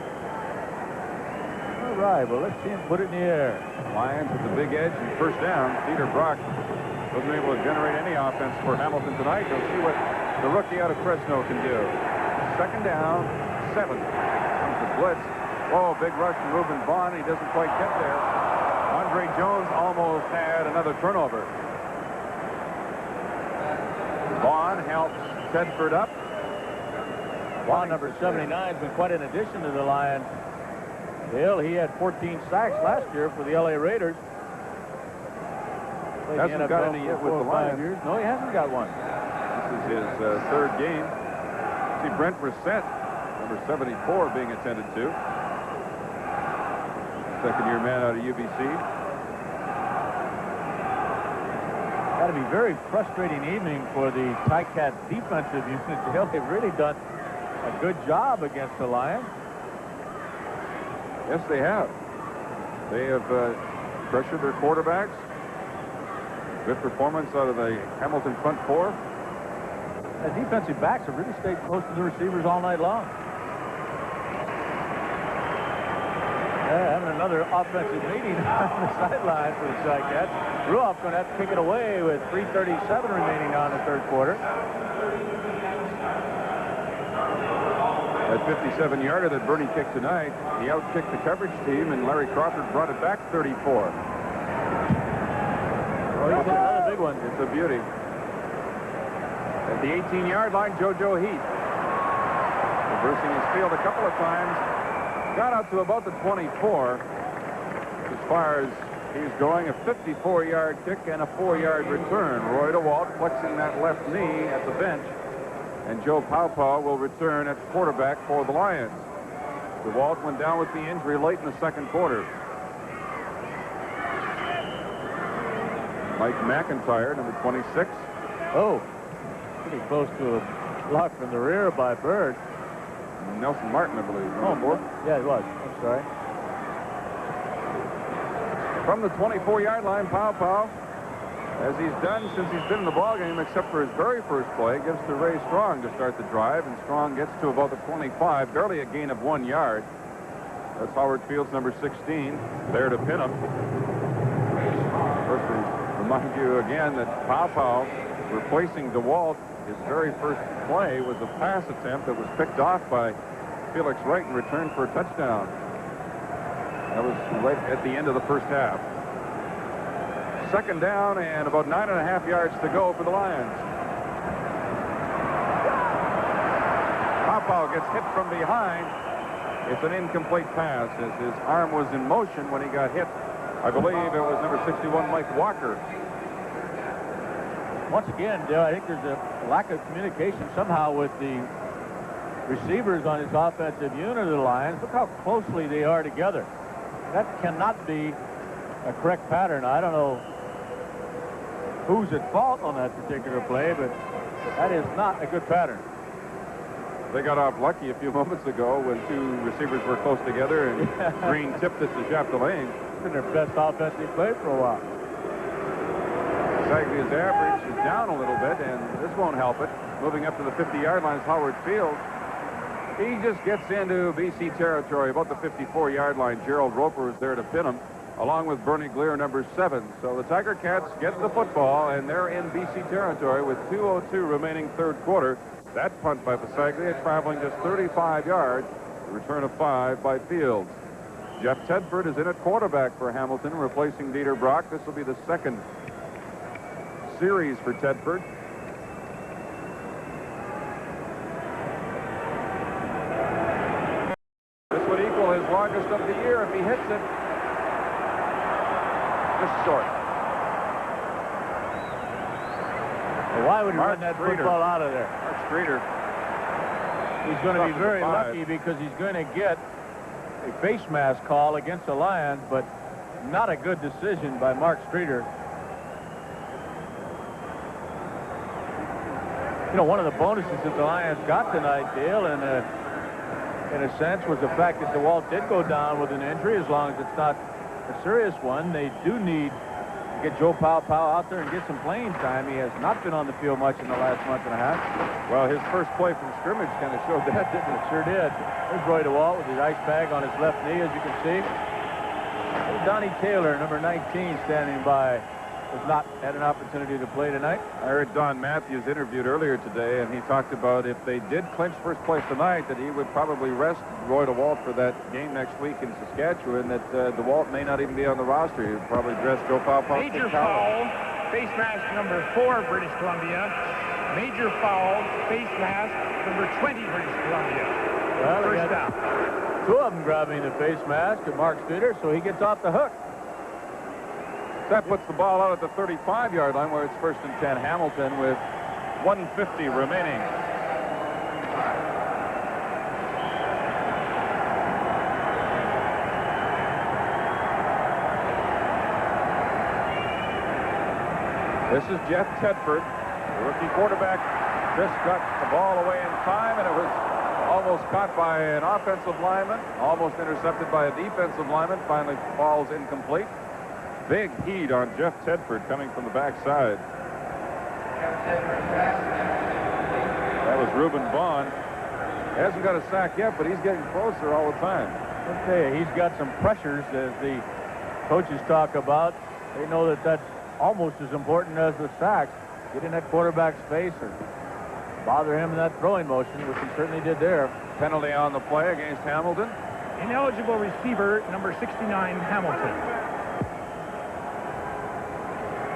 All right, well, let's see him put it in the air. Lions with the big edge and first down. Dieter Brock wasn't able to generate any offense for Hamilton tonight. You'll see what the rookie out of Fresno can do. 2nd down, 7. Comes the blitz. Oh, big rush from Reuben Vaughn. He doesn't quite get there. Andre Jones almost had another turnover. Vaughn helps Tedford up. Vaughn, number 79, has been quite an addition to the Lions. Bill, he had 14 sacks last year for the LA Raiders. Hasn't got any yet with the Lions. Years. No, he hasn't got one. This is his 3rd game. See Brent Brissett, number 74, being attended to. 2nd-year man out of UBC. Got to be very frustrating evening for the Ticats defensive unit. They've really done a good job against the Lions. Yes, they have. They have pressured their quarterbacks. Good performance out of the Hamilton front four. The defensive backs have really stayed close to the receivers all night long. Having another offensive meeting on the sideline for the Ticats. Ruoff's going to have to kick it away with 3:37 remaining on the third quarter. That 57-yarder that Bernie kicked tonight, he outkicked the coverage team, and Larry Crawford brought it back 34. Oh, he's another big one. It's a beauty. At the 18-yard line, JoJo Heath, reversing his field a couple of times, got out to about the 24. As far as he's going, a 54-yard kick and a 4-yard return. Roy DeWalt flexing that left knee at the bench, and Joe Paupau will return at quarterback for the Lions. DeWalt went down with the injury late in the second quarter. Mike McIntyre, number 26. Oh, pretty close to a block from the rear by Bird. Nelson Martin, I believe. Oh, yeah, it was. I'm sorry. From the 24-yard line, Paupau, as he's done since he's been in the ballgame, except for his very first play, gives to Ray Strong to start the drive, and Strong gets to about the 25, barely a gain of 1 yard. That's Howard Fields, number 16, there to pin him. First, we remind you again that Paupau, replacing DeWalt, his very first play was a pass attempt that was picked off by Felix Wright and returned for a touchdown. That was right at the end of the first half. 2nd down and about 9.5 yards to go for the Lions. Paupau gets hit from behind. It's an incomplete pass as his arm was in motion when he got hit. I believe it was number 61, Mike Walker. Once again, Dale, I think there's a lack of communication somehow with the receivers on his offensive unit of the Lions. Look how closely they are together. That cannot be a correct pattern. I don't know who's at fault on that particular play, but that is not a good pattern. They got off lucky a few moments ago when two receivers were close together and Green tipped it to Chapdelaine. It's been their best offensive play for a while. Saglia's average is down a little bit, and this won't help it. Moving up to the 50-yard line is Howard Field. He just gets into BC territory about the 54-yard line. Gerald Roper is there to pin him, along with Bernie Glier, number 7. So the Tiger Cats get the football, and they're in BC territory with 2:02 remaining third quarter. That punt by Passaglia traveling just 35 yards. The return of 5 by Fields. Jeff Tedford is in at quarterback for Hamilton, replacing Dieter Brock. This will be the second series for Tedford. This would equal his longest of the year if he hits it. Just short. Well, why would he run that football out of there? Mark Streeter. He's going to be very lucky because he's going to get a face mask call against the Lions, but not a good decision by Mark Streeter. You know, one of the bonuses that the Lions got tonight, Dale, in a sense, was the fact that DeWalt did go down with an injury. As long as it's not a serious one, they do need to get Joe Powell out there and get some playing time. He has not been on the field much in the last month and a half. Well, his first play from scrimmage kind of showed that, didn't it? Sure did. There's Roy DeWalt with his ice bag on his left knee, as you can see. There's Donnie Taylor, number 19, standing by. Has not had an opportunity to play tonight. I heard Don Matthews interviewed earlier today, and he talked about if they did clinch first place tonight, that he would probably rest Roy DeWalt for that game next week in Saskatchewan, that DeWalt may not even be on the roster. He would probably dress Joe Powell. Major foul, face mask number 4, British Columbia. Major foul, face mask number 20, British Columbia. Well, first down. Two of them grabbing the face mask of Mark Streeter, so he gets off the hook. That puts the ball out at the 35-yard line where it's 1st and 10 Hamilton with 1:50 remaining. This is Jeff Tedford, the rookie quarterback. Just got the ball away in time, and it was almost caught by an offensive lineman, almost intercepted by a defensive lineman. Finally, the ball's incomplete. Big heat on Jeff Tedford coming from the backside. That was Reuben Vaughn. Hasn't got a sack yet, but he's getting closer all the time. I'll tell you, he's got some pressures as the coaches talk about. They know that that's almost as important as the sacks. Get in that quarterback's face or bother him in that throwing motion, which he certainly did there. Penalty on the play against Hamilton. Ineligible receiver, number 69, Hamilton.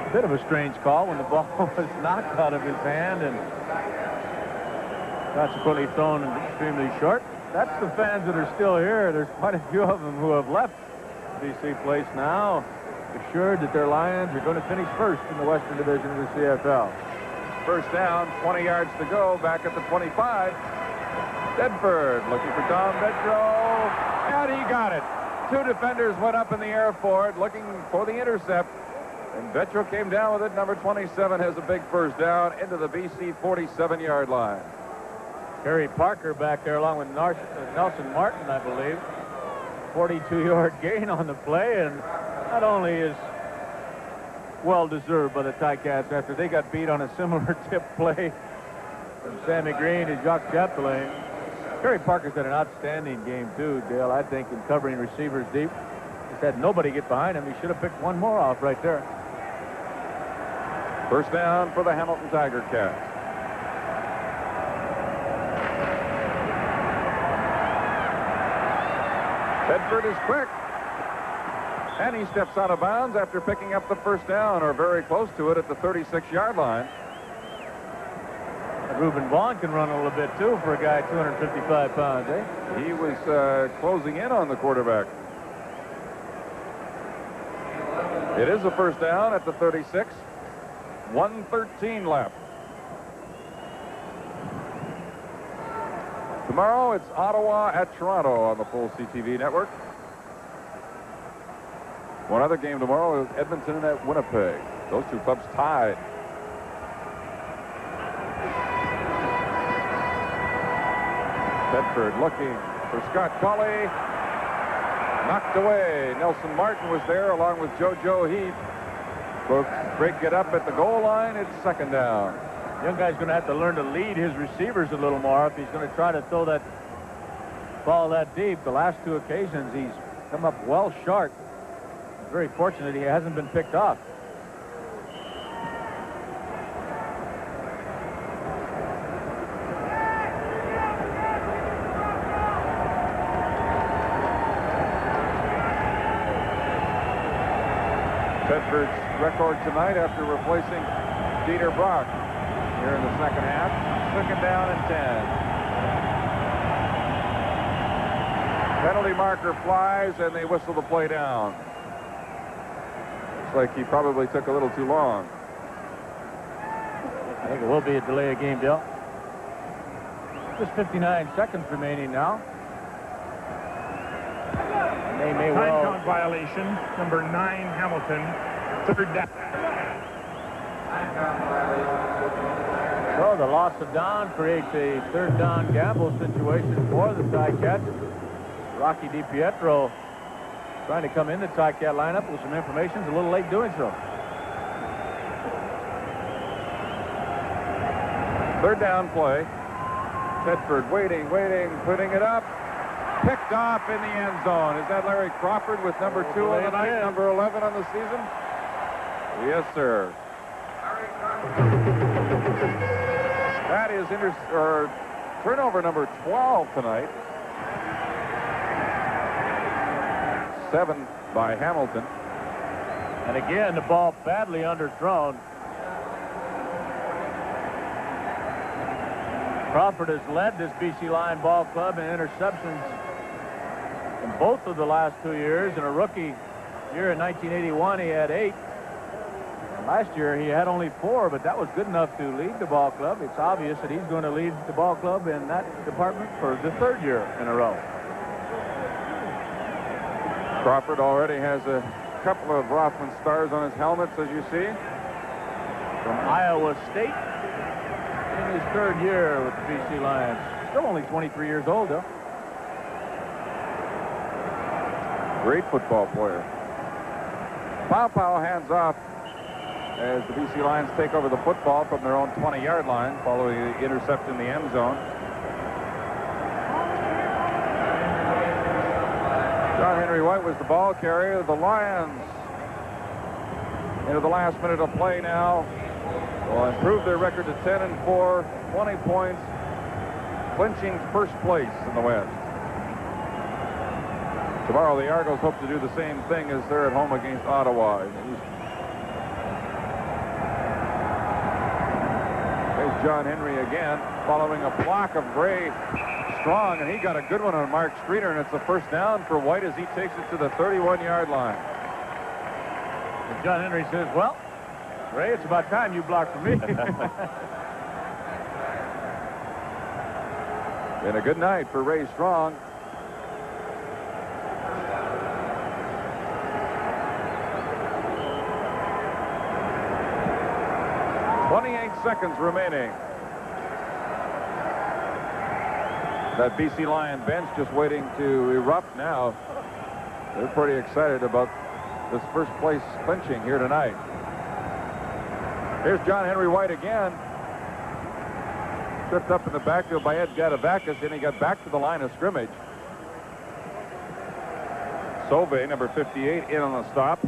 A bit of a strange call when the ball was knocked out of his hand and consequently thrown extremely short. That's the fans that are still here. There's quite a few of them who have left BC Place now, assured that their Lions are going to finish first in the Western Division of the CFL. First down, 20 yards to go, back at the 25. Tedford looking for Dom Vetro, and he got it. Two defenders went up in the air for it, looking for the intercept. And Vetro came down with it. Number 27 has a big first down into the BC 47-yard line. Kerry Parker back there along with Nelson Martin, I believe. 42-yard gain on the play, and not only is well-deserved by the Ticats after they got beat on a similar tip play from Sammy Green to Jacques Chapdelaine. Kerry Parker's had an outstanding game, too, Dale, I think, in covering receivers deep. He's had nobody get behind him. He should have picked one more off right there. First down for the Hamilton Tiger Cats. Tedford is quick. And he steps out of bounds after picking up the first down, or very close to it, at the 36-yard line. Reuben Vaughn can run a little bit, too, for a guy 255 pounds, eh? He was closing in on the quarterback. It is a first down at the 36. 1:13 left. To Tomorrow, it's Ottawa at Toronto on the full CTV network. One other game tomorrow is Edmonton and at Winnipeg. Those two clubs tied. Bedford looking for Scott Colley. Knocked away. Nelson Martin was there along with JoJo Heath. Folks break it up at the goal line. It's second down. Young guy's going to have to learn to lead his receivers a little more if he's going to try to throw that ball that deep. The last two occasions, he's come up well short. Very fortunate he hasn't been picked off. Bedford's record tonight after replacing Dieter Brock here in the second half. Second down and 10. Penalty marker flies and they whistle the play down. Looks like he probably took a little too long. I think it will be a delay of game, Bill. Just 59 seconds remaining now. They may well. Time count violation, number 9, Hamilton, third down. So the loss of down creates a third down gamble situation for the Ticats. Rocky DiPietro trying to come in the Ticat lineup with some information. It's a little late doing so. Third down play. Bedford waiting, putting it up. Picked off in the end zone. Is that Larry Crawford with number 2 on the night, number 11 on the season? Yes, sir. That is turnover number 12 tonight. 7 by Hamilton. And again, the ball badly underthrown. Crawford has led this BC Lion ball club in interceptions in both of the last 2 years. In a rookie year in 1981, he had 8. And last year, he had only 4, but that was good enough to lead the ball club. It's obvious that he's going to lead the ball club in that department for the 3rd year in a row. Crawford already has a couple of Rothman stars on his helmets, as you see. From Iowa State. In his 3rd year with the BC Lions. Still only 23 years old, though. Great football player. Pow hands off as the BC Lions take over the football from their own 20-yard line following the intercept in the end zone. John Henry White was the ball carrier. The Lions, into the last minute of play now, will improve their record to 10-4, 20 points, clinching first place in the West. Tomorrow, the Argos hope to do the same thing as they're at home against Ottawa in the East. There's John Henry again, following a block of Ray Strong, and he got a good one on Mark Streeter, and it's a first down for White as he takes it to the 31-yard line. And John Henry says, well, Ray, it's about time you blocked for me. Been a good night for Ray Strong. Seconds remaining. That BC Lion bench just waiting to erupt now. They're pretty excited about this first place clinching here tonight. Here's John Henry White again. Tripped up in the backfield by Ed Gadavakis, and he got back to the line of scrimmage. Sauvé, number 58, in on the stop.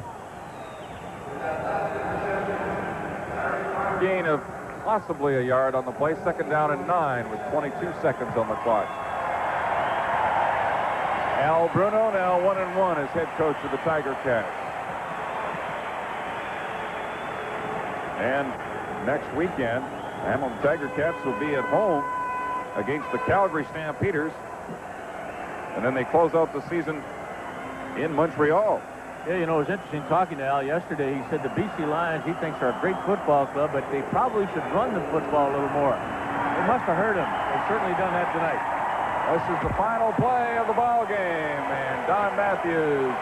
Gain of possibly a yard on the play. Second down and 9 with 22 seconds on the clock. Al Bruno now 1-1 as head coach of the Tiger Cats. And next weekend, the Hamilton Tiger Cats will be at home against the Calgary Stampeders. And then they close out the season in Montreal. Yeah, you know, it was interesting talking to Al yesterday. He said the BC Lions, he thinks, are a great football club, but they probably should run the football a little more. They must have heard him. They've certainly done that tonight. This is the final play of the ball game, and Don Matthews,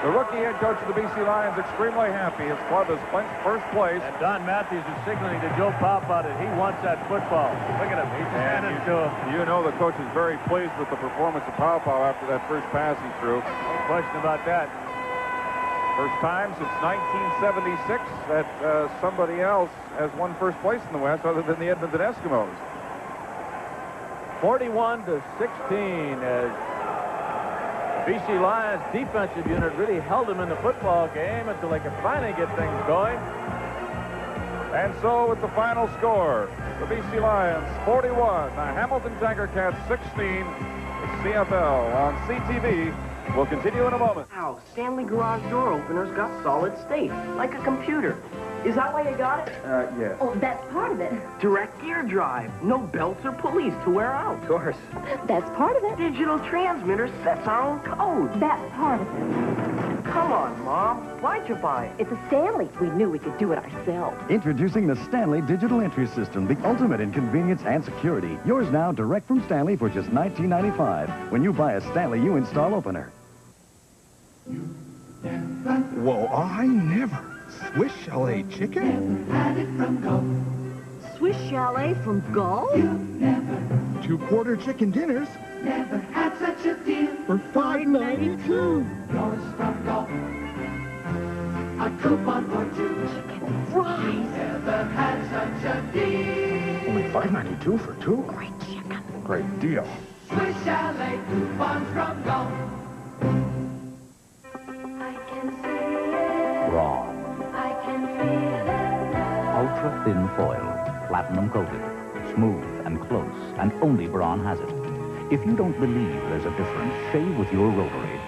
the rookie head coach of the BC Lions, extremely happy. His club has clinched first place. And Don Matthews is signaling to Joe Papa that he wants that football. Look at him. He's just handing it to him. You know the coach is very pleased with the performance of Papa after that first pass he threw. No question about that. First time since 1976 that somebody else has won first place in the West other than the Edmonton Eskimos. 41-16 as BC Lions defensive unit really held them in the football game until they could finally get things going. And so with the final score, the BC Lions 41, the Hamilton Tiger Cats 16, the CFL on CTV will continue in a moment. Wow, Stanley Garage door opener's got solid state, like a computer. Is that why you got it? Yes. Oh, that's part of it. Direct gear drive. No belts or pulleys to wear out. Of course. That's part of it. Digital transmitter sets our own code. That's part of it. Come on, Mom. Why'd you buy it? It's a Stanley. We knew we could do it ourselves. Introducing the Stanley Digital Entry System, the ultimate in convenience and security. Yours now direct from Stanley for just $19.95. When you buy a Stanley, you install opener. Whoa, I never. Swiss Chalet chicken? Never had it from Gull. Swiss Chalet from Gull? You never. 2-quarter chicken dinners Never had such a deal. for $5.92. Yours from Gull. A coupon for 2. Chicken fries. Never had such a deal. Only $5.92 for 2? Great chicken. Great deal. Swiss Chalet coupons from Gull. I can see it. Braun. I can feel it now. Ultra thin foil, platinum coated, smooth and close, and only Braun has it. If you don't believe there's a difference, shave with your rotary.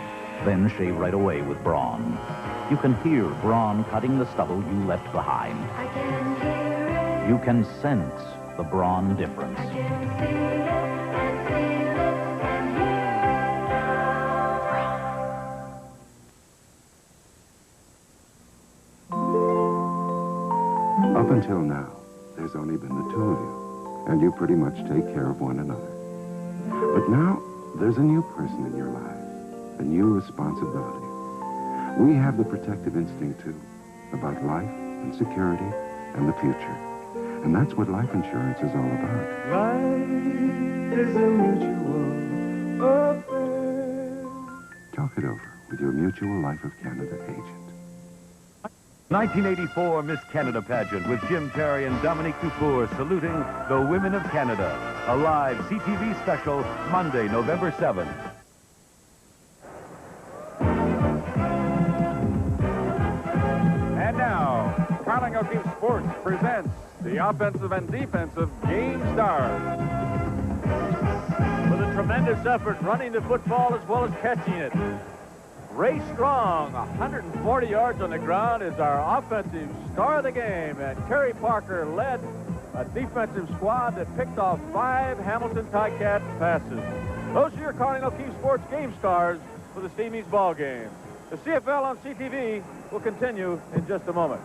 Then shave right away with Braun. You can hear Braun cutting the stubble you left behind. I can hear it. You can sense the Braun difference. I can see it and feel it and hear it now. Up until now, there's only been the two of you, and you pretty much take care of one another. But now, there's a new person in your lives, a new responsibility. We have the protective instinct, too, about life and security and the future. And that's what life insurance is all about. Life is a mutual affair. Talk it over with your Mutual Life of Canada agent. 1984 Miss Canada pageant with Jim Perry and Dominique Dufour saluting the women of Canada. A live CTV special Monday, November 7th. And now, Carling O'Keefe Sports presents the offensive and defensive Game Stars. With a tremendous effort running the football as well as catching it. Ray Strong, 140 yards on the ground, is our offensive star of the game. And Terry Parker led a defensive squad that picked off 5 Hamilton Ticat passes. Those are your Carling O'Keefe Sports Game Stars for the Steam East ball game. The CFL on CTV will continue in just a moment.